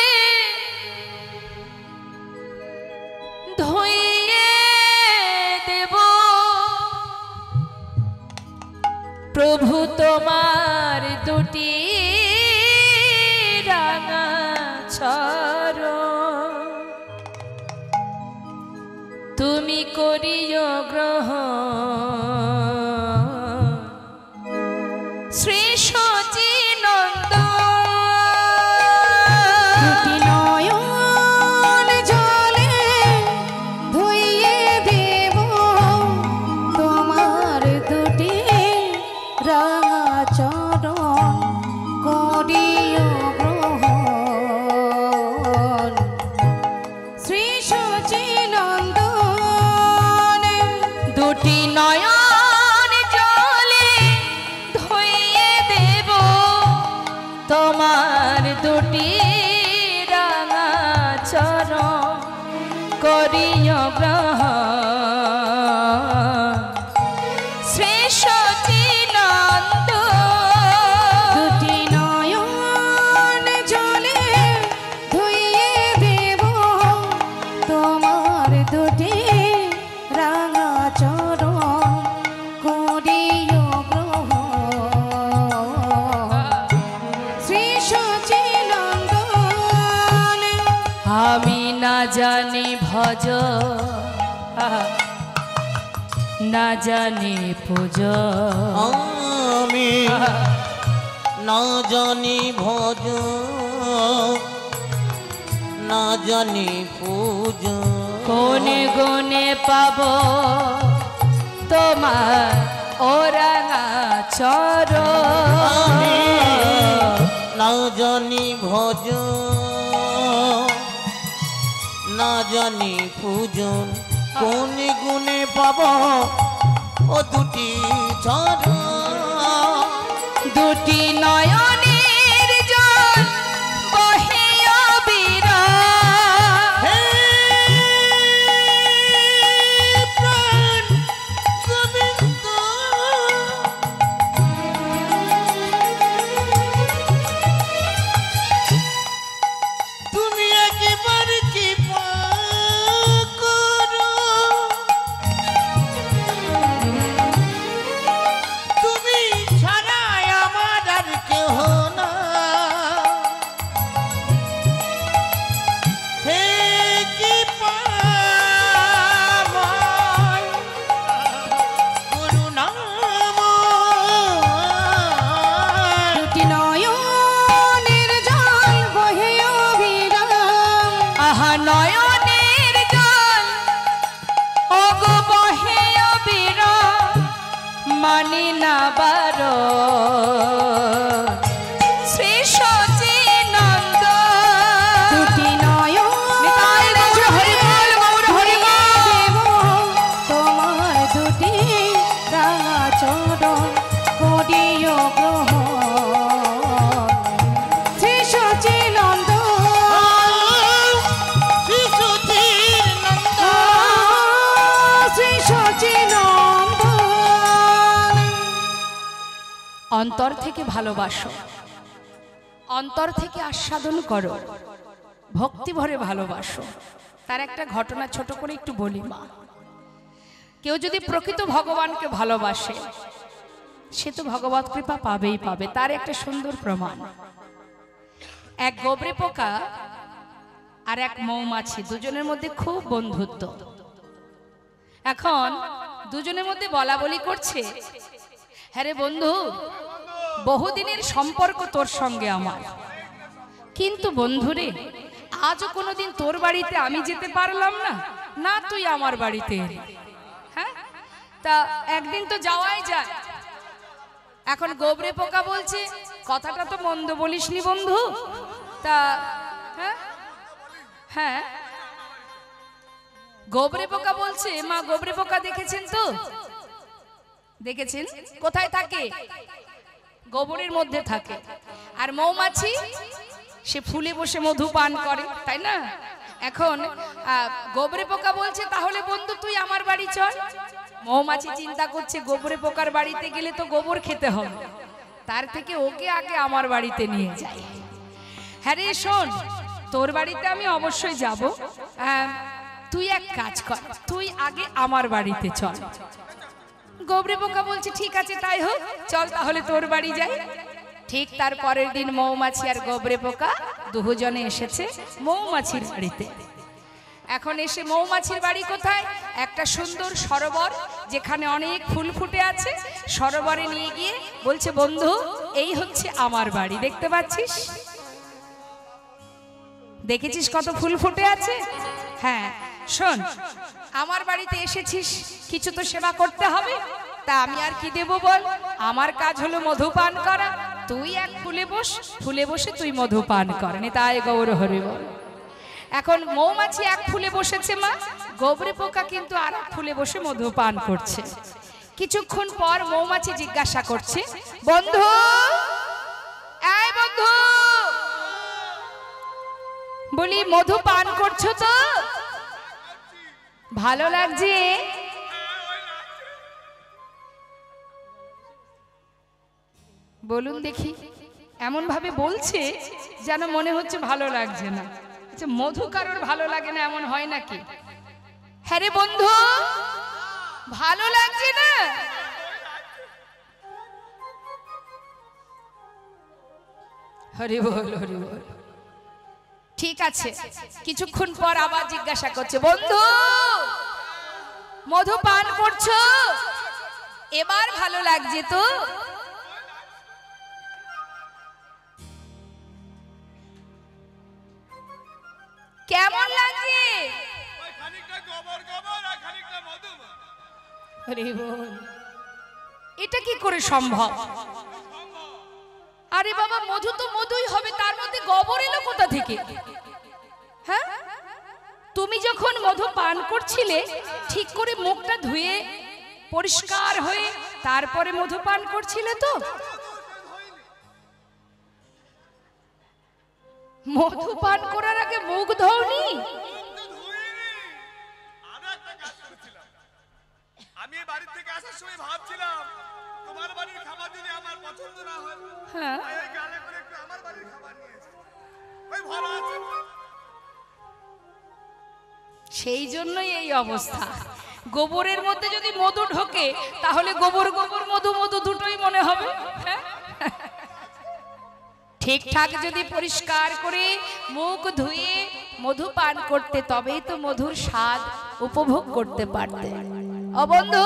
S1: ধুইয়ে দেব প্রভু তোমার দুটি রাঙা চরণ, তুমি করিও গ্রহণ শ্রী সচিনন্দন।
S3: দুটি নয়ন জলে ধুইয়ে দেব তোমার দুটি রাঙা চরণ, করিও গ্রহণ শ্রী সচিনন্দন।
S1: দুটি নয়ন জলে ধুইয়ে দেব তোমার দুটি রাঙা চরণ, করিও গ্রহণ শ্রী সচিনন্দন।
S3: দুটি নয়ন জলে ধুইয়ে দেব তোমার
S1: জানি ভজ না জানি পূজ
S2: আমি না জানি ভজ না জানি পূজ
S1: কোনে গুনে পাব তোমার ওরাঙা চর
S2: আমি না জানি ভজ না জানি পূজন কোন গুণে পাব ও দুটি চর
S1: দুটি নয়নের জল বহে অবিরাম
S2: হে প্রাণ গোবিন্দ তুমি একবার কি করো তুমি ছাড়া আমার আর কেহ না হে কি পামায় করুণাময়
S3: দুটি নয়নের জল বহে অবিরাম
S1: আহা নয়নের জল ওগো বহে অবিরাম মানি না বারো শ্রী সচিনন্দ
S3: দুটি নয়নের জল দেব তোমার দুটি রাঙা চরণ করিও গ্রহণ শ্রী সচিনন্দ শ্রী সচিনন্দ
S1: অন্তর থেকে ভালোবাসো, অন্তর থেকে আস্বাদন করো, ভক্তি ভরে ভালোবাসো। তার একটা ঘটনা ছোট করে একটু বলি মা। কেউ যদি প্রকৃত ভগবানকে ভালোবাসে সে তো ভগবত কৃপা পাবেই পাবে। তার একটা সুন্দর প্রমাণ, এক গোবরে পোকা আর এক মৌমাছি, দুজনের মধ্যে খুব বন্ধুত্ব। এখন দুজনের মধ্যে বলা বলি করছে, হ্যাঁ রে বন্ধু, বহুদিনের সম্পর্ক তোর সঙ্গে আমার, কিন্তু বন্ধুরে আজও কোনোদিন তোর বাড়িতে আমি যেতে পারলাম না, না তুই আমার বাড়িতে এলি। হ্যাঁ, তা একদিন তো যাওয়াই যায়। এখন গোবরে পোকা বলছে, কথাটা তো মন্দ বলিসনি বন্ধু। তা হ্যাঁ হ্যাঁ গোবরে পোকা বলছে, মা গোবরে পোকা দেখেছেন তো? দেখেছেন? কোথায় থাকে? গোবরের মধ্যে থাকে। আর মৌমাছি সে ফুলে বসে মধু পান করে, তাই না? এখন গোবরে পোকা বলছে, তাহলে বন্ধু তুই আমার বাড়ি চল। মৌমাছি চিন্তা করছে, গোবরে পোকার বাড়িতে গেলে তো গোবর খেতে হবে, তার থেকে ওকে আগে আমার বাড়িতে নিয়ে যাই। হ্যাঁ রে শোন, তোর বাড়িতে আমি অবশ্যই যাব, তুই এক কাজ কর, তুই আগে আমার বাড়িতে চল। গোবরে পোকা বলছে, ঠিক আছে তাই হোক, চল তাহলে তোর বাড়ি যাই। ঠিক তার পরের দিন মৌমাছি আর গোবরে পোকা দুজনে এসেছে মৌমাছির বাড়িতে। এখন এসে মৌমাছির বাড়ি কোথায়? একটা সুন্দর সরোবর, যেখানে অনেক ফুল ফুটে আছে। সরোবরে নিয়ে গিয়ে বলছে, বন্ধু এই হচ্ছে আমার বাড়ি, দেখতে পাচ্ছিস? দেখেছিস কত ফুল ফুটে আছে? হ্যাঁ শোন, আমার বাড়িতে এসেছিস, কিছু তো সেবা করতে হবে, তা আমি আর কি দেব বল? আমার কাজ হলো মধু পান করা, তুই এক ফুলে বস, ফুলে বসে তুই মধু পান কর, তাই গৌর হরি বল। এখন মৌমাছি এক ফুলে বসেছে মা, গোবরে পোকা কিন্তু আর এক ফুলে বসে মধু পান করছে। কিছুক্ষণ পর মৌমাছি জিজ্ঞাসা করছে, বন্ধু এই বন্ধু, বলি মধু পান করছো তো? ভালো লাগছে? বলুন দেখি। এমন ভাবে বলছে যেন মনে হচ্ছে ভালো লাগছে না। আচ্ছা, মধু কারোর ভালো লাগে না এমন হয় নাকি? হ্যাঁ রে বন্ধু, ভালো লাগছে না? হরি বল হরি বল। ঠিক আছে, কিছুক্ষণ পর আবার জিজ্ঞাসা করছে, বন্ধু মধু পান করছো? এবার ভালো লাগছে তো? কেমন লাগছে? এটা কি করে সম্ভব? আরে বাবা, মধু তো মধুই হবে, তার মধ্যে গোবর এলো কোথা থেকে? হ্যাঁ, তুমি যখন মধু পান করছিলে ঠিক করে মুখটা ধুয়ে পরিষ্কার হয়ে তারপরে মধু পান করছিলে তো? মধু পান করার আগে মুখ ধোওনি?
S5: আমি বাড়ি থেকে আসার সময় ভাবছিলাম তোমার বাড়ির খাবার যদি আমার পছন্দ না হয়,
S1: হ্যাঁ,
S5: এই গালে করে একটু আমার বাড়ির খাবার নিয়ে এসো। ওই ভালো আছে।
S1: সেই জন্যই এই অবস্থা। গোবরের মধ্যে যদি মধু ঢোকে তাহলে গোবর গোবর, মধু মধু দুটোই মনে হবে। হ্যাঁ, ঠিকঠাক যদি পরিষ্কার করে মুখ ধুয়ে মধু পান করতে, তবেই তো মধুর স্বাদ উপভোগ করতে পারতে। ও বন্ধু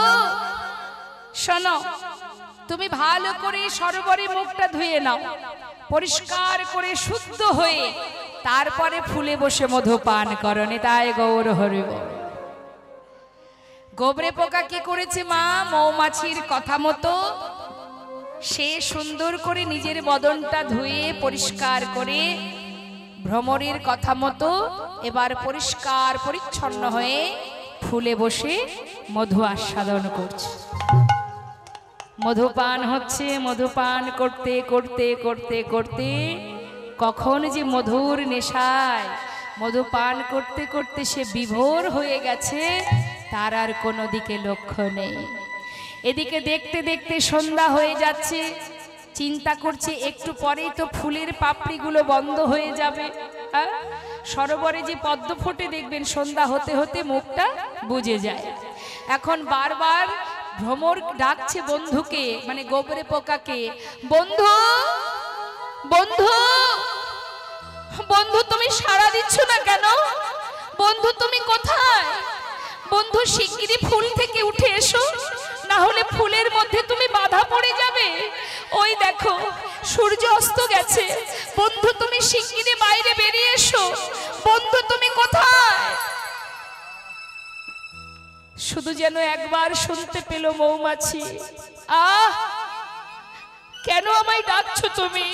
S1: শোনো, তুমি ভালো করে সরোবরে মুখটা ধুয়ে নাও, পরিষ্কার করে শুদ্ধ হয়ে তারপরে ফুলে বসে মধু পান করো। নিতাই গৌর হরি বল। গোবরে পোকা কি করেছে মা? মৌমাছির কথা মতো সে সুন্দর করে নিজের বদনটা ধুয়ে পরিষ্কার করে ভ্রমরের কথা মতো এবার পরিষ্কার পরিচ্ছন্ন হয়ে ফুলে বসে মধু আস্বাদন করছে। মধুপান হচ্ছে। মধুপান করতে করতে করতে করতে কখন যে মধুর নেশায় মধুপান করতে করতে সে বিভোর হয়ে গেছে তার আর কোনো দিকে লক্ষ্য নেই। এদিকে দেখতে দেখতে সন্ধ্যা হয়ে যাচ্ছে, চিন্তা করছে একটু পরেই তো ফুলের পাপড়িগুলো বন্ধ হয়ে যাবে। হ্যাঁ, সরোবরে যে পদ্ম ফোটে দেখবেন সন্ধ্যা হতে হতে মুখটা বুজে যায়। এখন বারবার ভ্রমর ডাকছে বন্ধুকে, মানে গোবরে পোকাকে, বন্ধু বন্ধু বন্ধু, তুমি সাড়া দিচ্ছ না কেন? বন্ধু তুমি কোথায়? বন্ধু শিগগিরই ফুল থেকে উঠে এসো, না হলে ফুলের মধ্যে তুমি বাধা পড়ে যাবে। ওই দেখো সূর্য অস্ত গেছে, বন্ধু তুমি শিগগিরই বাইরে বেরিয়ে এসো। বন্ধু তুমি কোথায়? শুধু যেন একবার শুনতে পেল মৌমাছি, আহ কেন আমায় ডাকছো তুমি?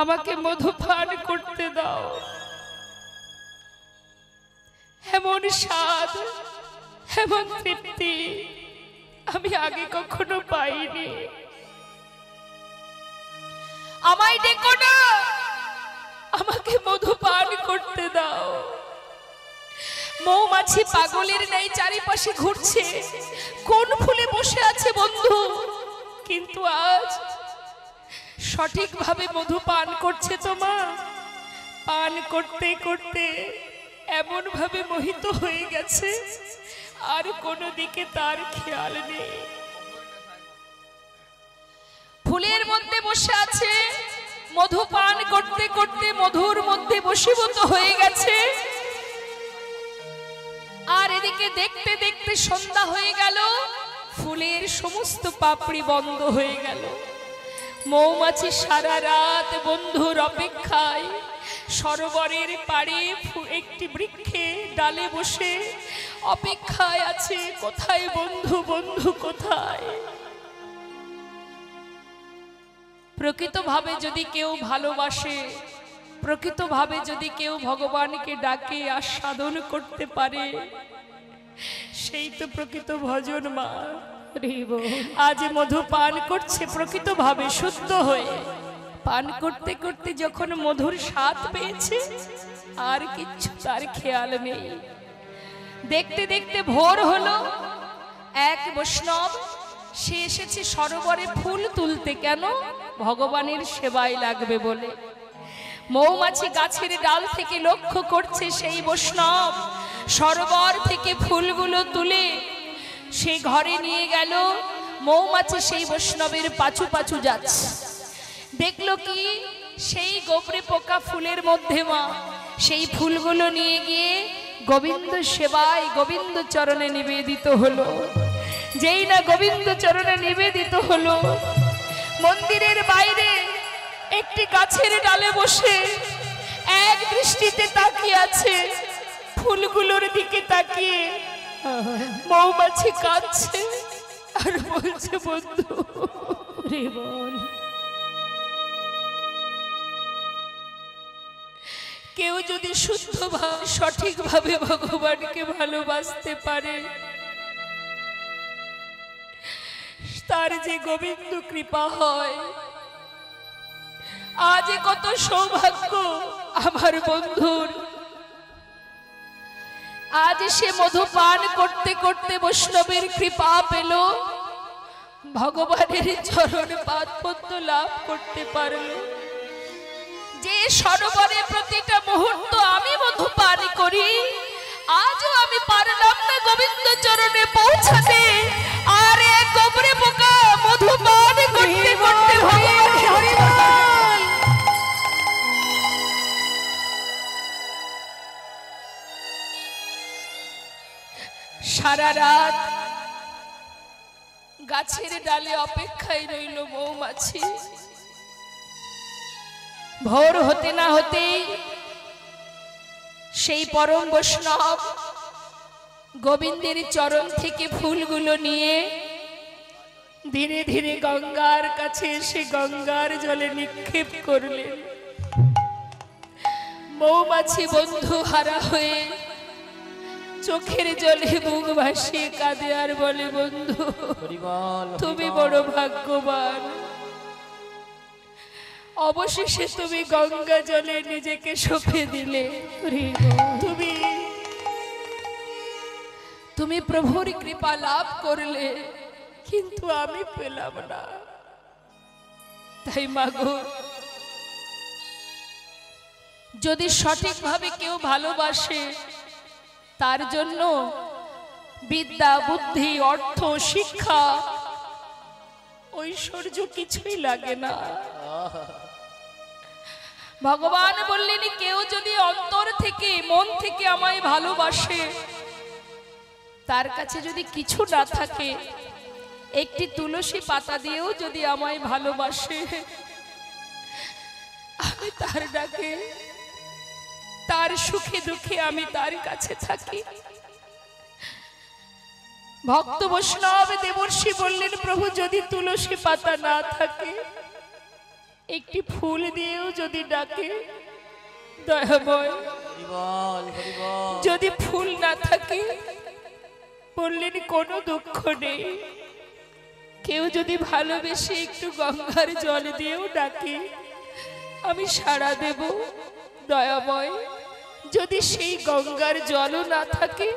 S1: আমাকে মধু পান করতে দাও। এমন স্বাদ, এমন তৃপ্তি আমি আগে কখনো পাইনি। আমায় ডেকো না, আমাকে মধু পান করতে দাও। মৌমাছি পাগলের ন্যায় চারিপাশে ঘুরছে, কোন ফুলে বসে আছে বন্ধু, কিন্তু আজ সঠিকভাবে মধু পান করছে তো মা। পান করতে করতে এমন ভাবে মোহিত হয়ে গেছে আর কোনো দিকে তার খেয়াল নেই। ফুলের মধ্যে বসে আছে, মধু পান করতে করতে মধুর মধ্যে বশীভূত হয়ে গেছে। আর এদিকে দেখতে দেখতে সন্ধ্যা হয়ে গেল, ফুলের সমস্ত পাপড়ি বন্ধ হয়ে গেল। মৌমাছি সারা রাত বন্ধুর অপেক্ষায় সরোবরের পাড়ে একটি বৃক্ষে ডালে বসে অপেক্ষায় আছে, কোথায় বন্ধু, বন্ধু কোথায়? প্রকৃতভাবে যদি কেউ ভালোবাসে, প্রকৃতভাবে যদি কেউ ভগবানকে ডাকে আস্বাদন করতে পারে, সেই তো প্রকৃত ভজন মা। আজ মধু পান করছে প্রকৃতভাবে শুদ্ধ হয়ে। পান করতে করতে যখন মধুর স্বাদ পেয়েছে আর কিচ্ছু তার খেয়াল নেই। দেখতে দেখতে ভোর হলো। এক বৈষ্ণব সে এসেছে সরোবরে ফুল তুলতে। কেন? ভগবানের সেবায় লাগবে বলে। মৌমাছি গাছের ডাল থেকে লক্ষ্য করছে সেই বৈষ্ণব সরোবর থেকে ফুলগুলো তুলে সে ঘরে নিয়ে গেল। মৌমাছি সেই বৈষ্ণবের পাছু পাছু যাচ্ছে। দেখলো কি সেই গোবরে পোকা ফুলের মধ্যে মা সেই ফুলগুলো নিয়ে গিয়ে গোবিন্দ সেবায় গোবিন্দ চরণে নিবেদিত হলো। যেই না গোবিন্দ চরণে নিবেদিত হলো, মন্দিরের বাইরে একটি গাছের ডালে বসে এক দৃষ্টিতে তাকিয়ে আছে, ফুলগুলোর দিকে তাকিয়ে মৌমাছি কাঁদছে আর বলছে, বন্ধু রে বল, কেউ যদি শুদ্ধভাবে সঠিকভাবে ভগবানকে ভালোবাসতে পারে, তার যে গোবিন্দ কৃপা হয়। আজ কত সৌভাগ্য আমার বন্ধুর, আজ সে মধু পান করতে করতে বৈষ্ণবের কৃপা পেল, ভগবানের চরণ পাদপদ্ম লাভ করতে পারল। যে সরোবরে প্রতিটা মুহূর্ত আমি মধু পান করি, আজও আমি পারলাম না গোবিন্দ চরণে পৌঁছাতে, আর এক গোবরে পোকা মধু পান করতে করতে সারা রাত গাছের ডালে অপেক্ষায় রইল মৌমাছি। ভোর হতে না হতেই সেই পরম বৈষ্ণব গোবিন্দের চরণ থেকে ফুলগুলো নিয়ে ধীরে ধীরে গঙ্গার কাছে এসে গঙ্গার জলে নিক্ষেপ করলেন। মৌমাছি বন্ধু হারা হয়ে চোখের জলে মুখ ভাসিয়ে কাঁদে আর বলে, বন্ধু তুমি বড় ভাগ্যবান, অবশেষে তুমি গঙ্গা জলে নিজেকে সঁপে দিলে, তুমি প্রভুর কৃপা লাভ করলে, কিন্তু আমি পেলাম না। তাই মাগো, যদি সঠিকভাবে কেউ ভালোবাসে, তার জন্য বিদ্যা, বুদ্ধি, অর্থ, শিক্ষা, ঐশ্বর্য কিছুই লাগে না। ভগবান বললেন, কেউ যদি অন্তর থেকে মন থেকে আমায় ভালোবাসে, তার কাছে যদি কিছু না থাকে, একটি তুলসী পাতা দিয়েও যদি আমায় ভালোবাসে, আমি তার ডাকে, তার সুখে দুঃখে আমি তার কাছে থাকি। ভক্ত বৈষ্ণব দেবর্ষি বললেন, প্রভু যদি তুলসী পাতা না থাকে, একটি ফুল দিয়েও যদি ডাকে, দয়াময় যদি ফুল না থাকে, বললেন কোনো দুঃখ নেই, কেউ যদি ভালোবেসে একটু গঙ্গার জল দিয়েও ডাকে, আমি সাড়া দেব। দয়াময় যদি সেই গঙ্গার জলও না থাকে,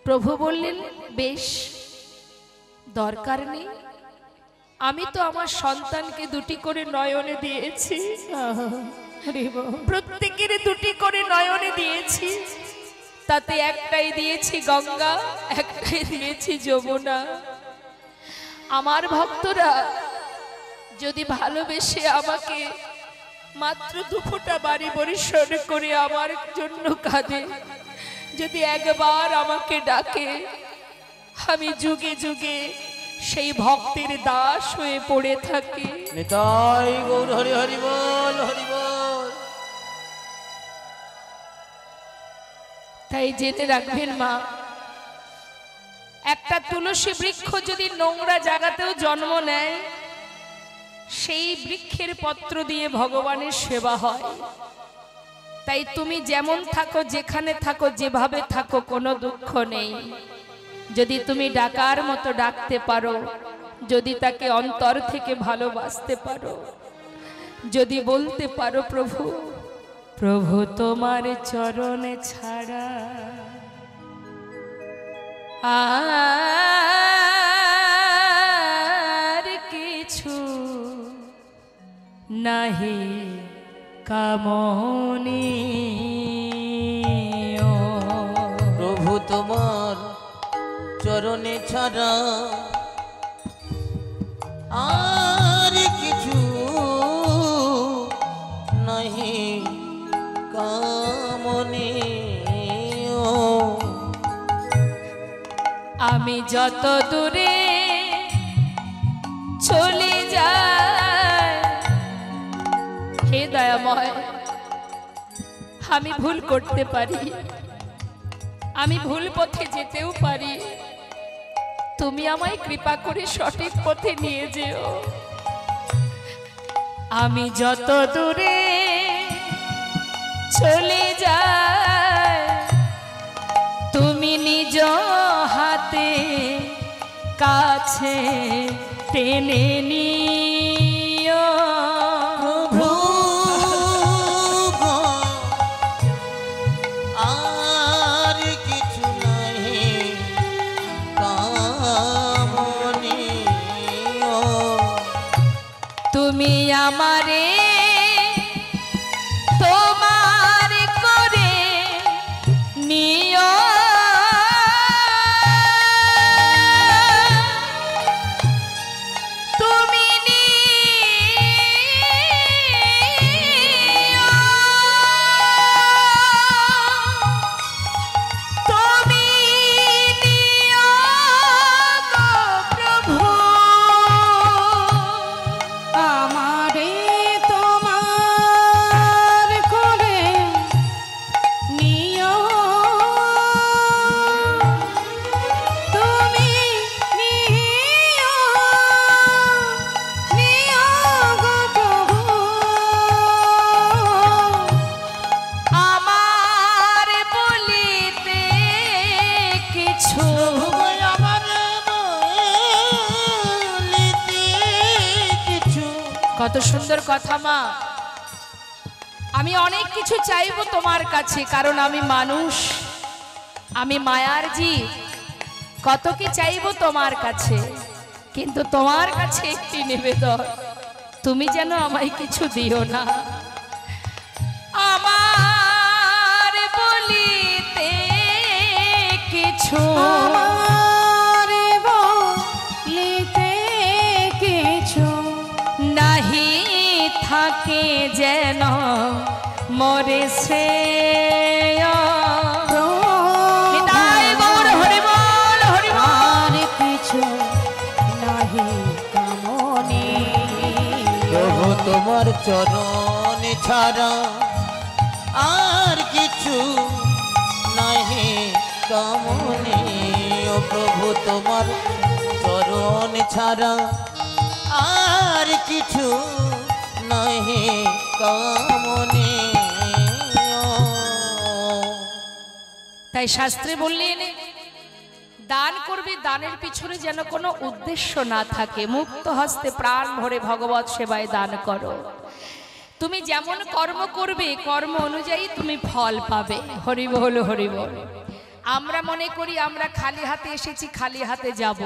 S1: প্রভু বললেন, বেশ, দরকার নেই, আমি তো আমার সন্তানকে দুটি করে নয়নে দিয়েছি, প্রত্যেকের দুটি করে নয়নে দিয়েছি, তাতে একটাই দিয়েছি গঙ্গা, একটাই দিয়েছি যমুনা। আমার ভক্তরা যদি ভালোবেসে আমাকে মাত্র দুফোঁটা বাড়ি বরিশন করে আমার জন্য কাঁদে, যদি একবার আমাকে ডাকে, আমি যুগে যুগে সেই ভক্তের দাস হয়ে পড়ে থাকি।
S2: নিতাই গৌর হরি হরি বল, হরি বল।
S1: তাই জেনে রাখবেন মা, একটা তুলসী বৃক্ষ যদি নোংরা জায়গাতেও জন্ম নেয়, সেই বৃক্ষের পত্র দিয়ে ভগবানের সেবা হয়। তাই তুমি যেমন থাকো, যেখানে থাকো, যেভাবে থাকো, কোনো দুঃখ নেই। যদি তুমি ডাকার মতো ডাকতে পারো, যদি তাকে অন্তর থেকে ভালোবাসতে পারো, যদি বলতে পারো, প্রভু প্রভু তোমার চরণে ছাড়া আর কিছু নাহি কামনি,
S2: প্রভু তোমার চরণে ছাড়া আর কিছু
S1: যত দূরে চলে যাই, হে দয়াময়, আমি ভুল করতে পারি, আমি ভুল পথে যেতেও পারি, তুমি আমায় কৃপা করে সঠিক পথে নিয়ে যেও। আমি যত দূরে চলে যাই, তুমি নিজ হাতে কাছে টেনে নিও।
S2: আর কিছু নাই কামনি,
S1: তুমি আমারে তোমার করে নিও, তুমি নিও, তুমি নিও গো প্রভু,
S3: আমারে তোমার করে নিও, তুমি নিও, নিও গো প্রভু।
S1: আমার বলিতে কিছু
S2: আমার বলিতে কিছু।
S1: কত সুন্দর কথা মা। আমি অনেক কিছু চাইবো তোমার কাছে, কারণ আমি মানুষ, আমি মায়ার জীব, কত কি চাইবো তোমার কাছে, কিন্তু তোমার কাছে একটি নিবেদন, তুমি যেন আমায় কিছু দিও না। আমার বলিতে কিছু
S3: আমারে বলিতে কিছু
S1: নাহি থাকে যেন মরে শ্রেয়। নিতাই গৌর হরি বল, হরি বল।
S3: আর কিছু নাহি কামনে,
S2: প্রভু তোমার চরণ ছাড়া আর কিছু নাহি কামনে, ও প্রভু তোমার চরণ ছাড়া আর কিছু নাহি কামনে।
S1: তাই শাস্ত্রে বললেন, দান করবে, দানের পিছনে যেন কোনো উদ্দেশ্য না থাকে, মুক্ত হস্তে প্রাণ ভরে ভগবত সেবায় দান করো। তুমি যেমন কর্ম করবে, কর্ম অনুযায়ী তুমি ফল পাবে। হরি বল, হরি বল। আমরা মনে করি আমরা খালি হাতে এসেছি, খালি হাতে যাব।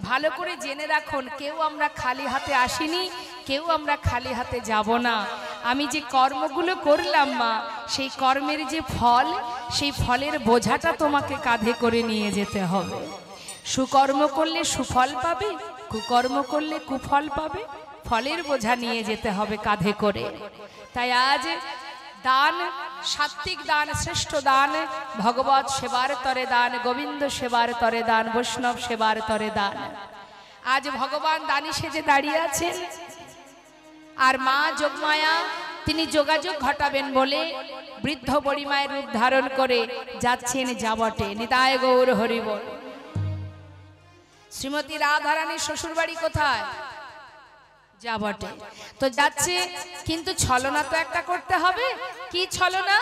S1: ভালো করে জেনে রাখুন, কেউ আমরা খালি হাতে আসিনি, কেউ আমরা খালি হাতে যাব না। আমি যে কর্মগুলো করলাম মা, সেই কর্মের যে ফল, সেই ফলের বোঝাটা তোমাকে কাঁধে করে নিয়ে যেতে হবে। সুকর্ম করলে সুফল পাবে, কুকর্ম করলে কুফল পাবে, ফলের বোঝা নিয়ে যেতে হবে কাঁধে করে। তাই আজ দান, সাত্বিক দান, শ্রেষ্ঠ দান, ভগবত সেবার তরে দান, গোবিন্দ সেবার তরে দান, বৈষ্ণব সেবার তরে দান। আজ ভগবান দানি সেজে দাঁড়িয়ে আছেন, আর মা যোগমায়া তিনি যোগাযোগ ঘটাবেন বলে বৃদ্ধ বড়িমায়ের রূপ ধারণ করে যাচ্ছেন যাবটে। নিতাই গৌর হরি বল। শ্রীমতী রাধারানীর শ্বশুর বাড়ি কোথায়? যাবটে। তো যাচ্ছে, কিন্তু ছলনা তো একটা করতে হবে। কি ছলনা?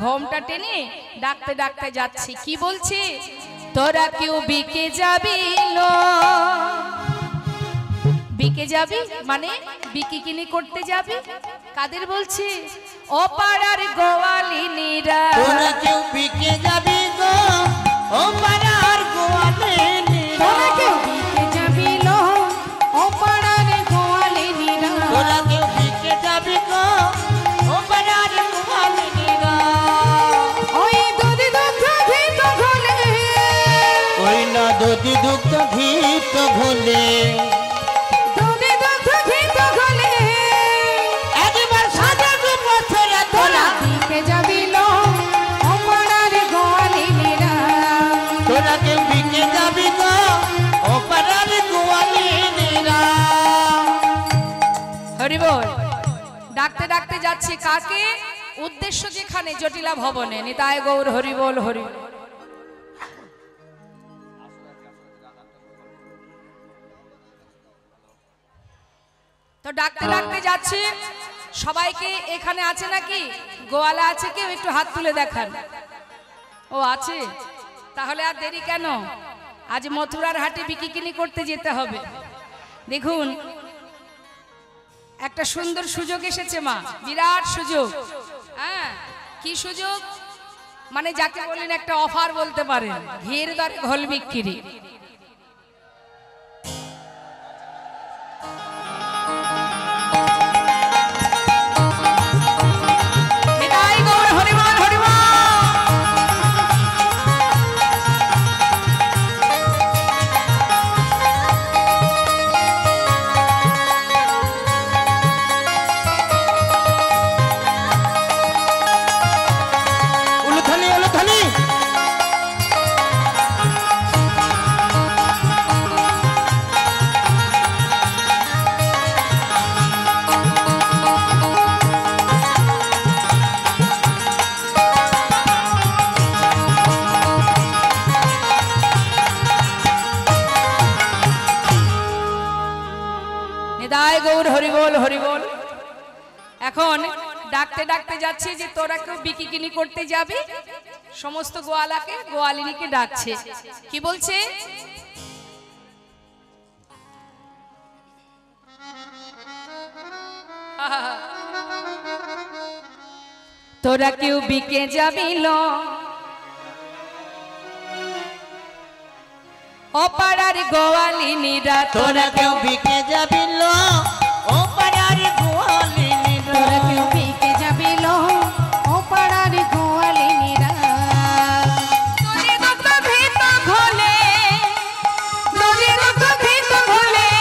S1: ঘোমটা টেনে ডাকতে ডাকতে যাচ্ছি, কি বলছে? তোরা কেউ বিকে যাবি লো। বিকে যাবি মানে বিকিকিনি করতে যাবি, কাদের বলছে? ও পাড়ার গোয়ালিনীরা।
S2: তোরা কেউ বিকে যাবি গো, ও পাড়ার গোয়ালিনীরা।
S3: তোরা কেউ বিকে যাবি লো, ও পাড়ার গোয়ালিনীরা।
S2: তোরা কেউ বিকে যাবি গো, ও পাড়ার গোয়ালিনীরা।
S3: ওই দুধ দুগ্ধ ঘিত ঘোলে,
S2: ওই না দধি দুগ্ধ ঘিত ঘোলে।
S3: দুধ দুগ্ধ ঘিত ঘোলে।
S2: একবার সাজাবো বছরে তোরা।
S3: বিকে যাবি লো, ও পাড়ার গোয়ালিনীরা।
S2: তোরা কেউ বিকে যাবি গো,
S1: ডাকতে যাচ্ছে কাকে? উদ্দেশ্য যেখানে জটিলা ভবনে। নিতাই গৌর হরি বল হরি। তো ডাকতে ডাকতে যাচ্ছে সবাইকে। এখানে আছে নাকি গোয়ালা আছে কেউ? একটু হাত তুলে দেখান। ও আছে, তাহলে আর দেরি কেন? আজ মথুরার হাটে বিকিকিনি করতে যেতে হবে। দেখুন একটা সুন্দর সুযোগ এসেছে মা, বিরাট সুযোগ। হ্যাঁ, কি সুযোগ? মানে যাকে বলেন একটা অফার বলতে পারেন, ঘির দরে ঘোল বিক্রি। গৌর হরি বল হরি বল। এখন ডাকতে ডাকতে যাচ্ছে যে তোরা কেউ বিকিকিনি করতে যাবি। সমস্ত গোয়ালাকে গোয়ালিনীকে ডাকছে। কি বলছে? তোরা কেউ বিকে যাবি ল অপাড়ার গোয়ালিনীরা।
S2: তোরা কেউ বিকে যাবিল ও পাড়ার গোয়ালিনীরা।
S3: তোরা কেউ বিকে যাবিল ও পাড়ার গোয়ালিনীরা।
S1: তোরে দুঃখ ভীত ঘোলে, তোরে দুঃখ ভীত ঘোলে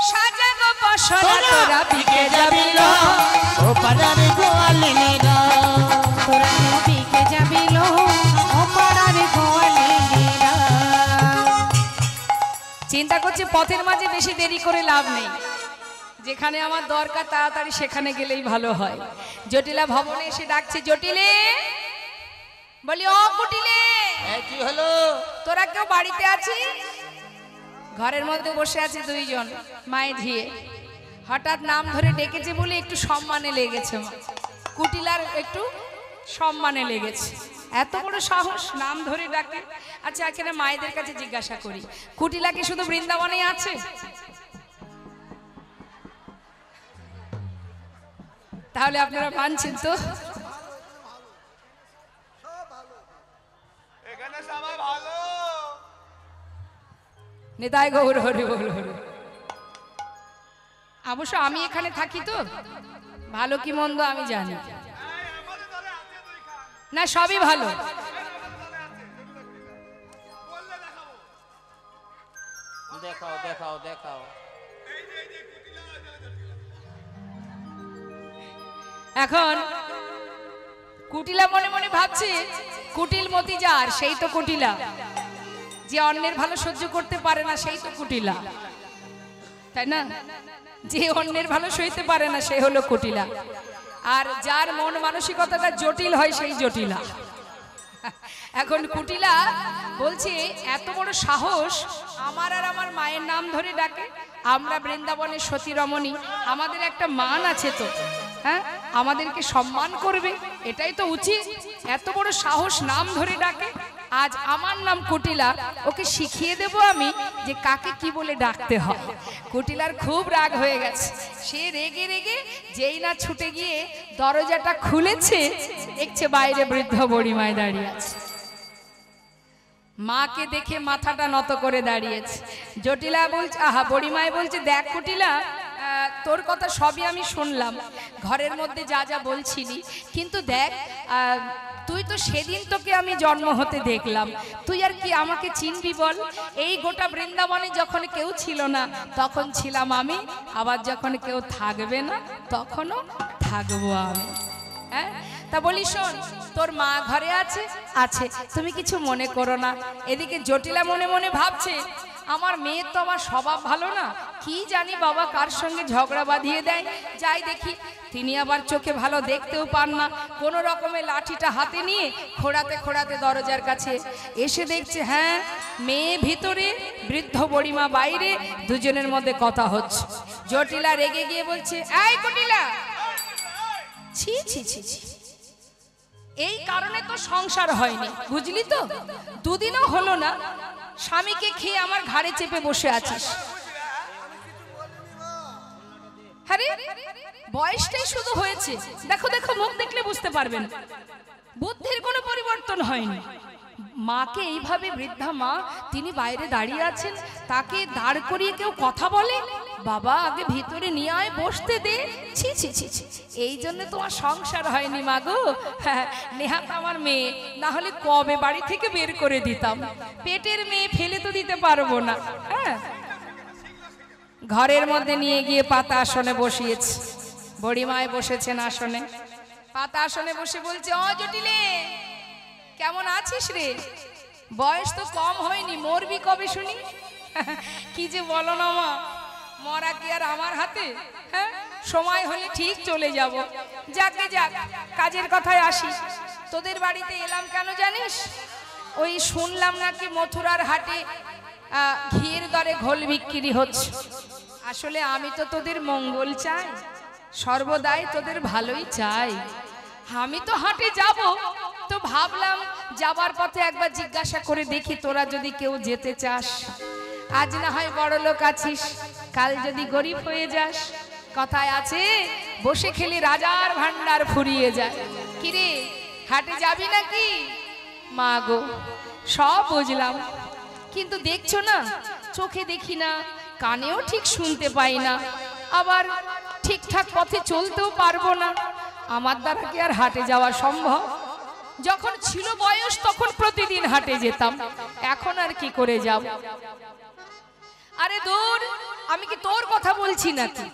S1: সাজাগো বসরা। তোরা বিকে যাবিল
S2: ও পাড়ার গোয়ালিনীরা।
S3: তোরা কেউ বিকে যাবিল ও পাড়ার গোয়ালিনীরা।
S1: চিন্তা করছি পথের মাঝে বেশি দেরি করে লাভ নেই। যেখানে আমার দরকার তাড়াতাড়ি সেখানে গেলেই ভালো হয়। জটিলা ভবনে এসে ডাকছে, জটিলে বলি ও কুটিলে,
S2: কি হলো?
S1: তোরা কেউ বাড়িতে আছিস? ঘরের মধ্যে বসে আছে দুইজন মায়ে ঝিয়ে। হঠাৎ নাম ধরে ডেকেছে বলে একটু সম্মানে লেগেছে মা। কুটিলার একটু সম্মানে লেগেছে। এত বড় সাহস, নাম ধরে ডাকে। আচ্ছা এখানে মায়েদের কাছে জিজ্ঞাসা করি, কুটিলা কি শুধু বৃন্দাবনে আছে? তাহলে আপনারা মানছেন তো?
S5: এখানে সবাই ভালো।
S1: নিতাই গৌর হরি বল হরি। অবশ্য আমি এখানে থাকি তো ভালো কি মন্দ আমি জানি না, সবই ভালো।
S2: দেখাও দেখাও দেখাও।
S1: এখন কুটিলা মনে মনে ভাবছে কুটিল মতি যার সেই তো কুটিলা। যে অন্যের ভালো সহ্য করতে পারে না সেই তো কুটিলা, তাই না? যে অন্যের ভালো সইতে পারে না সে হলো কুটিলা। আর যার মন মানসিকতাটা জটিল হয় সেই জটিলা। এখন কুটিলা বলছে এত বড় সাহস, আমার আর আমার মায়ের নাম ধরে ডাকে। আমরা বৃন্দাবনের সতী রমণী, আমাদের একটা মান আছে তো, হ্যাঁ আমাদেরকে সম্মান করবে, এটাই তো উচিত। এত বড় সাহস, নাম ধরে ডাকে। আজ আমার নাম কুটিলা, ওকে শিখিয়ে দেব আমি যে কাকে কি বলে ডাকতে হয়। কুটিলার খুব রাগ হয়ে গেছে। সে রেগে রেগে যেই না ছুটে গিয়ে দরজাটা খুলেছে, দেখছে বাইরে বৃদ্ধ বুড়িমায় দাঁড়িয়ে আছে। মাকে দেখে মাথাটা নত করে দাঁড়িয়েছে। জটিলা বলছে, আহা বুড়িমায় বলছে, দেখ কুটিলা, তোর কথা সবই আমি শুনলাম, ঘরের মধ্যে যা যা বলছিলি, কিন্তু দেখ তুই তো সেদিন তোকে আমি জন্ম হতে দেখলাম, তুই আর কি আমাকে চিনবি বল? এই গোটা বৃন্দাবনে যখন কেউ ছিল না তখন ছিলাম আমি, আবার যখন কেউ থাকবে না তখনও থাকবো আমি। হ্যাঁ তা বলি শোন, তোর মা ঘরে আছে? আছে, তুমি কিছু মনে করো না। এদিকে জটিলা মনে মনে ভাবছে আমার মেয়ের তো আমার স্বভাব ভালো না, কি জানি বাবা কার সঙ্গে ঝগড়া বাঁধিয়ে দেয়। যাই দেখি তিনি আবার চোখে ভালো দেখতেও পান না, কোনো রকমের লাঠিটা হাতে নিয়ে খোঁড়াতে খোঁড়াতে দরজার কাছে এসে দেখছে হ্যাঁ মেয়ে ভিতরে, বৃদ্ধ বুড়িমা বাইরে, দুজনের মধ্যে কথা হচ্ছে। জটিলা রেগে গিয়ে বলছে, এই কুটিলা, ছি ছি ছি ছি, এই কারণে তো সংসার হয়নি, বুঝলি তো? দুদিনও হলো না স্বামীকে খেয়ে আমার ঘাড়ে চেপে বসে আছিস। আরে বয়সটাই শুধু হয়েছে, দেখো দেখো মুখ দেখলে বুঝতে পারবেন, বুদ্ধির কোনো পরিবর্তন হয়নি। মাকে এইভাবে, বৃদ্ধা মা তিনি বাইরে দাঁড়িয়ে আছেন, তাকে দাঁড় করিয়ে কেউ কথা বলে? বাবা আগে ভিতরে নিয়ে আয়, বসতে দে। ছি ছি ছি ছি, এই জন্য তোমার সংসার হয়নি মা গো। হ্যাঁ, নেহাত আমার মেয়ে, না হলে কবে বাড়ি থেকে বের করে দিতাম। পেটের মেয়ে ফেলে তো দিতে পারবো না। হ্যাঁ, ঘরের মধ্যে নিয়ে গিয়ে পাতা আসনে বসিয়েছে। বুড়িমায় বসেছেন আসনে, পাতা আসনে বসে বলছে, ও জটিলে কেমন আছিস রে? বয়স তো কম হয়নি, মরবি কবে শুনি? কি যে বলো না মা, মরা কি আর আমার হাতে? হ্যাঁ, সময় হলে ঠিক চলে যাব। যাকে যাক, কাজের কথায় আসি। তোদের বাড়িতে এলাম কেন জানিস? ওই শুনলাম নাকি মথুরার হাটে ঘিয়ের দরে ঘোল বিক্রি হচ্ছে। আসলে আমি তো তোদের মঙ্গল চাই, সর্বদাই তোদের ভালোই চাই। আমি তো হাটে যাব, তো ভাবলাম যাবার পথে একবার জিজ্ঞাসা করে দেখি তোরা যদি কেউ যেতে চাস। আজ না হয় বড় লোক আছিস, কাল যদি গরিব হয়ে যাস। কথায় আছে বসে খেলে রাজার ভান্ডার ফুরিয়ে যায়। কিরে হাটে যাবি নাকি? মা গো সব বুঝলাম, কিন্তু দেখছো না, চোখে দেখি না, কানেও ঠিক শুনতে পাই না, আবার ঠিকঠাক পথে চলতেও পারবো না। আমার দ্বারা কি আর হাটে যাওয়া সম্ভব? যখন ছিল বয়স তখন প্রতিদিন হাটে যেতাম, এখন আর কি করে যাব? আরে দূর, আমি কি তোর কথা বলছি নাকি?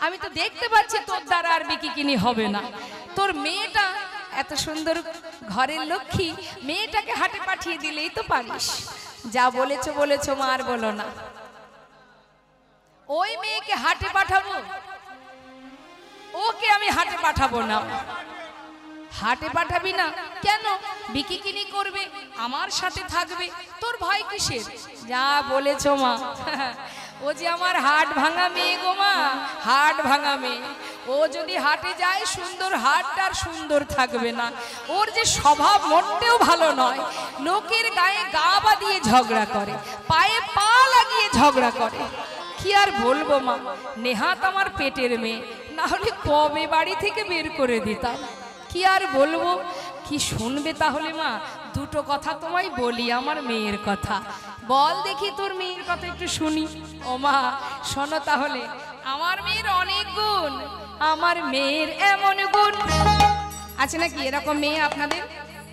S1: আমি তো দেখতে পাচ্ছি তোর দ্বারা আর বিকিকিনি হবে না। তোর মেয়েটা এত সুন্দর ঘরের লক্ষ্মী, মেয়েটাকে হাটে পাঠিয়ে দিলেই তো পারিস। যা বলেছো বলেছো মা, আর বলো না। ওই মেয়েকে হাটে পাঠাবো? ওকে আমি হাটে পাঠাবো না। হাটে পাঠাবি না কেন? বিকিকিনি করবে, আমার সাথে থাকবে, তোর ভয় কিসের? যা বলেছো মা। ও যে আমার হাট ভাঙা মেয়ে গো মা, হাট ভাঙা মেয়ে। ও যদি হাটে যায়, সুন্দর হাটটার সুন্দর থাকবে না। ওর যে স্বভাব মোটেও ভালো নয়, লোকের গায়ে গা বাঁধিয়ে ঝগড়া করে, পায়ে পা লাগিয়ে ঝগড়া করে। কি আর বলবো মা, নেহাত আমার পেটের মেয়ে, না হলে কবে বাড়ি থেকে বের করে দিতাম। কি আর বলবো, কি শুনবে তাহলে মা? দুটো কথা তোমায় বলি আমার মেয়ের কথা। বল দেখি তোর মেয়ের কথা একটু শুনি। ও মা শোনো তাহলে, আমার মেয়ের অনেক গুণ, আমার মেয়ের এমন গুণ আছে নাকি? এরকম মেয়ে আপনাদের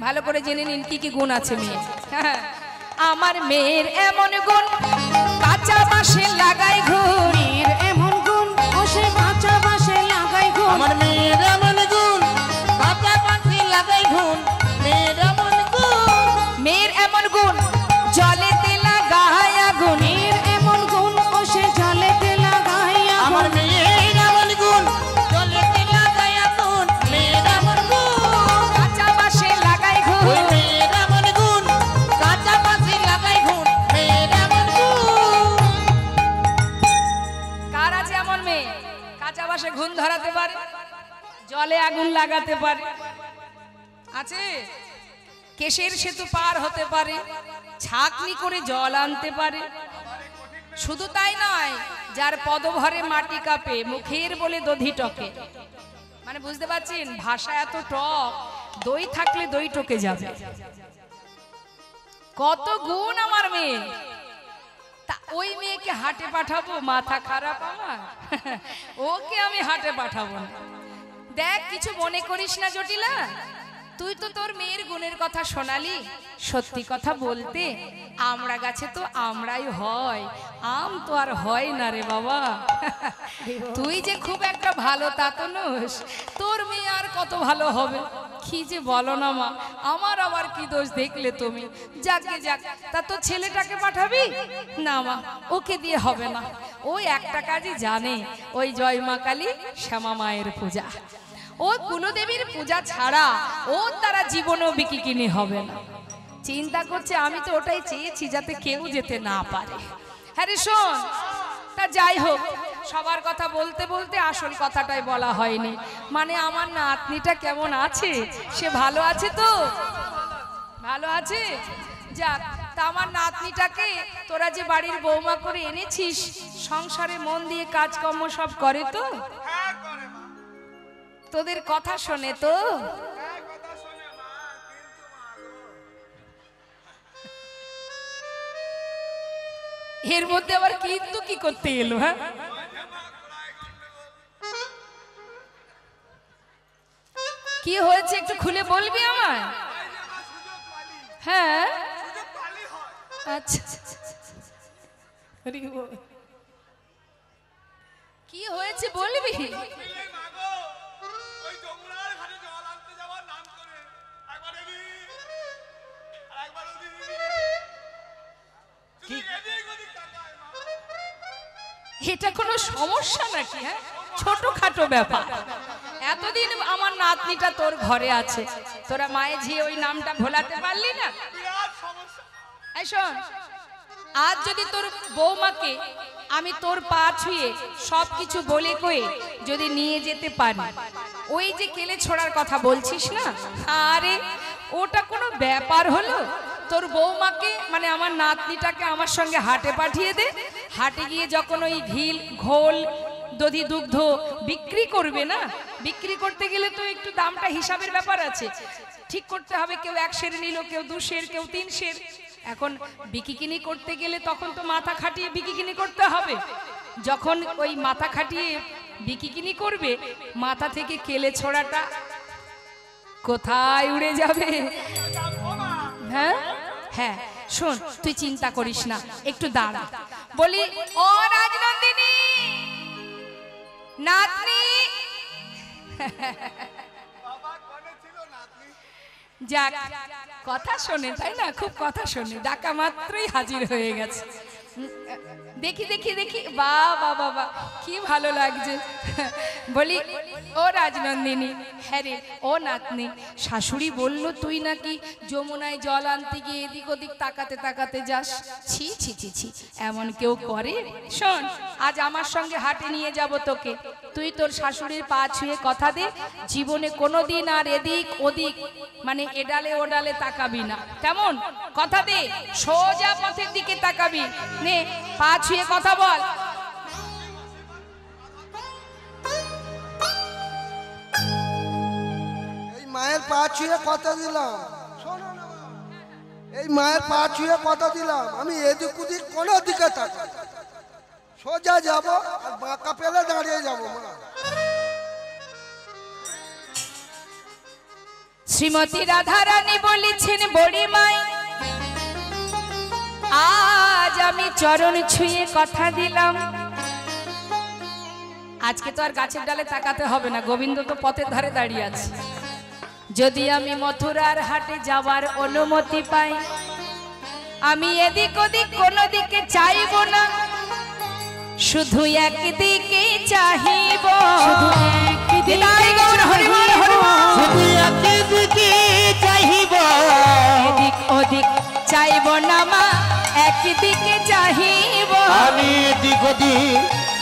S1: ভালো করে জেনে নিন কি কি গুণ আছে মেয়ে। হ্যাঁ, আমার মেয়ের এমন গুণ, কাঁচা বাঁশে লাগাই ঘুণ।
S3: মেয়ের এমন গুণ, ও সে কাঁচা বাঁশে লাগাই ঘুণ।
S2: আমার মেয়ের এমন গুণ, কাঁচা বাঁশে লাগাই ঘুণ। মেয়ের এমন গুণ,
S1: মেয়ের এমন গুণ, জলেতে লাগাই আগুন।
S3: মেয়ের এমন গুণ, ও সে জলেতে লাগাই আগুন।
S2: আমার মেয়ের এমন গুণ, জলেতে লাগাই আগুন। মেয়ের এমন গুণ,
S1: কাঁচা বাঁশে লাগাই ঘুণ।
S2: ওই মেয়ের এমন গুণ, কাঁচা বাঁশে লাগাই ঘুণ। মেয়ের এমন গুণ।
S1: কার আছে এমন মেয়ে? কাঁচা বাঁশে ঘুণ ধরাতে পারে, জলে আগুন লাগাতে পারে। আছে? কেশের সেতু পার হতে পারে, ছাকনি করে জল আনতে পারে। শুধু তাই নয়, যার পদভরে মাটি কাঁপে, মুখের বলে দধি টকে। মানে বুঝতে পারছেন, ভাষা এত টক, দই থাকলে দই টকে যাবে। কত গুণ আমার মেয়ে। তা ওই মেয়েকে হাটে পাঠাবো? মাথা খারাপ আমার। ওকে আমি হাটে পাঠাবো না। দেখ, কিছু মনে করিস না জটিলা, তুই তো তোর মেয়ের গুণের কথা শোনালি, সত্যি কথা বলতে আমরা গাছে তো আমরাই হয়, আম তো আর হয় না রে বাবা। তুই যে খুব একটা ভালো তা তো নোস, তোর মেয়ে আর কত ভালো হবে। কি যে বলো না মা, আমার আবার কি দোষ দেখলে তুমি? যাকে যাক, তা তো ছেলেটাকে পাঠাবি না মা, ওকে দিয়ে হবে না। ওই একটা কাজই জানে, ওই জয় মা কালী শ্যামা মায়ের পূজা, ও কুলদেবীর পূজা ছাড়া ওর দ্বারা জীবনেও বিকিকিনি হবে না। চিন্তা করছে, আমি তো ওটাই চেয়েছি যাতে কেউ যেতে না পারে। হ্যাঁ রে শোন, তা যাই হোক, সবার কথা বলতে বলতে আসল কথাটাই বলা হয়নি। মানে আমার নাতনিটা কেমন আছে? সে ভালো আছে তো? ভালো আছে? যাক, তা আমার নাতনিটাকে তোরা যে বাড়ির বৌমা করে এনেছিস, সংসারে মন দিয়ে কাজকর্ম সব করে তো?
S5: হ্যাঁ করে মা,
S1: তোদের কথা শোনে তো?
S5: হ্যাঁ কথা শোনে মা, কিন্তু মা গো,
S1: এর মধ্যে আবার কিন্তু কি করতে এলো? হ্যাঁ, কি হয়েছে একটু খুলে বলবি আমায়? হ্যাঁ,
S5: সুযোগ পালি হয়।
S1: আচ্ছা, কি হয়েছে বলবি?
S5: মিলে মা গো, ওই যমুনার ঘাটে জল আনতে যাওয়ার নাম করে একবার এদিক আর একবার ওদিক, শুধু এদিক ওদিক তাকায় মা।
S1: এটা কোনো সমস্যা নাকি? হ্যাঁ, ছোটখাটো ব্যাপার। এতদিন আমার নাতনিটা তোর ঘরে আছে, তোরা মায়ে ঝিয়ে ওই নামটা ভোলাতে পারলি না?
S5: বিরাট সমস্যা।
S1: এই শোন, আজ যদি তোর বৌমাকে আমি তোর পা ছুঁয়ে সব কিছু বলে কয়ে যদি নিয়ে যেতে পারি, ওই যে কেলে ছোড়ার কথা বলছিস না, আরে ওটা কোনো ব্যাপার হলো? তোর বৌমাকে মানে আমার নাতনিটাকে আমার সঙ্গে হাটে পাঠিয়ে দে। হাটে গিয়ে যখন ওই ঘিল ঘোল দধি দুগ্ধ বিক্রি করবে না, বিক্রি করতে গেলে তো একটু দামটা হিসাবের ব্যাপার আছে, ঠিক করতে হবে। কেউ 1 সের নিল, কেউ 2 সের, কেউ 3 সের। এখন বিকিকিনি করতে গেলে তখন তো মাথা খাটিয়ে বিকিকিনি করতে হবে। যখন ওই মাথা খাটিয়ে বিকিকিনি করবে, মাথা থেকে কেলে ছোড়াটা কোথায় উড়ে যাবে? হ্যাঁ হ্যাঁ, শোন, তুই চিন্তা করিস না, একটু দাঁড়া। বলি, ও রাজনন্দিনী নাতনি।
S5: বাবা কোনে ছিল নাতনি?
S1: যাক, কথা শোনে তাই না? খুব কথা শোনে, ডাকা মাত্রই হাজির হয়ে গেছে। দেখি দেখি দেখি, বাবা বাবা কি ভালো লাগছে। বলি, ও রাজনন্দিনী। হ্যাঁ রে, ও নাতনি, শাশুড়ি বলল তুই নাকি যমুনায় জল আনতে গিয়ে এদিক ওদিক তাকাতে তাকাতে যাস। ছি ছি ছি ছি, এমন কেউ করে? শোন, আজ আমার সঙ্গে হাটে নিয়ে যাব তোকে। তুই তোর শাশুড়ির পা ছুঁয়ে কথা দে, জীবনে কোনোদিন আর এদিক ওদিক মানে এডালে ওডালে তাকাবি না, কেমন? কথা দে, সোজা পথের দিকে তাকাবি। নে, পা ছুঁয়ে কথা বল।
S4: এই মায়ের পা ছুঁয়ে কথা দিলাম, শোনো না, এই মায়ের পা ছুঁয়ে কথা দিলাম, আমি এদিক ওদিক কোনো দিকে তাকাই, সোজা যাব আর বাঁকা পেলে দাঁড়িয়ে যাব। মা,
S1: শ্রীমতী রাধারানী বলেছেন, বড়ি মাই আজ আমি চরণ ছুঁয়ে কথা দিলাম। আজকে তো আর গাছের ডালে তাকাতে হবে না, গোবিন্দ তো পথের ধারে দাঁড়িয়ে আছে। যদি আমি মথুরার হাটে যাবার অনুমতি পাই, আমি এদিক ওদিক কোনো দিকে চাইব না, শুধু একদিকে চাহিব। নিতাই গৌর হরিবল হরিবল।
S2: শুধু একদিকে চাহিব,
S1: এদিক ওদিক চাইব না মা, একদিকে চাহিব।
S2: আমি এদিক ওদিক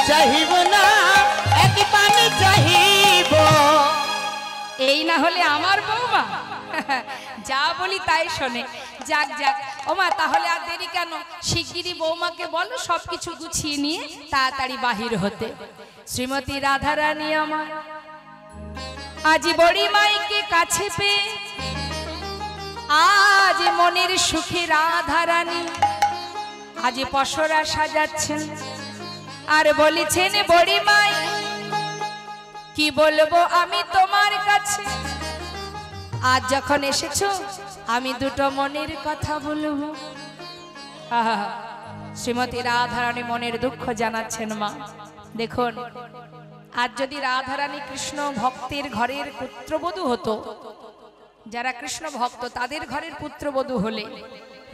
S2: চাহিব না, এক পানে চাহিব।
S1: এই না হলে আমার বৌমা যা বলি তাই শোনে। যাক যাক, ও মা, তাহলে আর দেরি কেন? শিগগিরই বৌমাকে বলো সবকিছু গুছিয়ে নিয়ে তাড়াতাড়ি বাহির হতে। শ্রীমতী রাধারানী আমার আজ বড়ি মাইকে কাছে পেয়ে, আজ মনের সুখে রাধারানী আজ পসরা সাজাচ্ছেন আর বলেছেন, বড়ি মাই কি বলবো আমি তোমার কাছে, আজ যখন এসেছো আমি দুটো মনের কথা বলবো। আহা, শ্রীমতী রাধারানী মনের দুঃখ জানাচ্ছেন মা। দেখুন, আজ যদি রাধারানী কৃষ্ণ ভক্তের ঘরের পুত্রবধূ হতো, যারা কৃষ্ণ ভক্ত তাদের ঘরের পুত্রবধূ হলে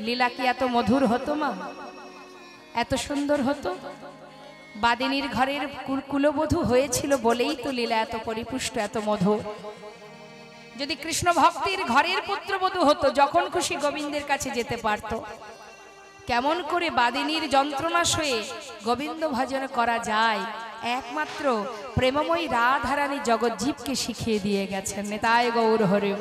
S1: লীলা কি এত মধুর হতো মা? এত সুন্দর হতো? বাদিনীর ঘরের কুলবধূ হয়েছিল বলেই তো লীলা এত পরিপুষ্ট, এত মধুর। যদি কৃষ্ণ ভক্তির ঘরের পুত্রবধূ হতো, যখন খুশি গোবিন্দের কাছে যেতে পারত। কেমন করে বাদিনীর যন্ত্রণা সয়ে গোবিন্দ ভজন করা যায়, একমাত্র প্রেমময়ী রাধারানী জগজ্জীবকে শিখিয়ে দিয়ে গেছেন। নেতায় গৌর হরিব।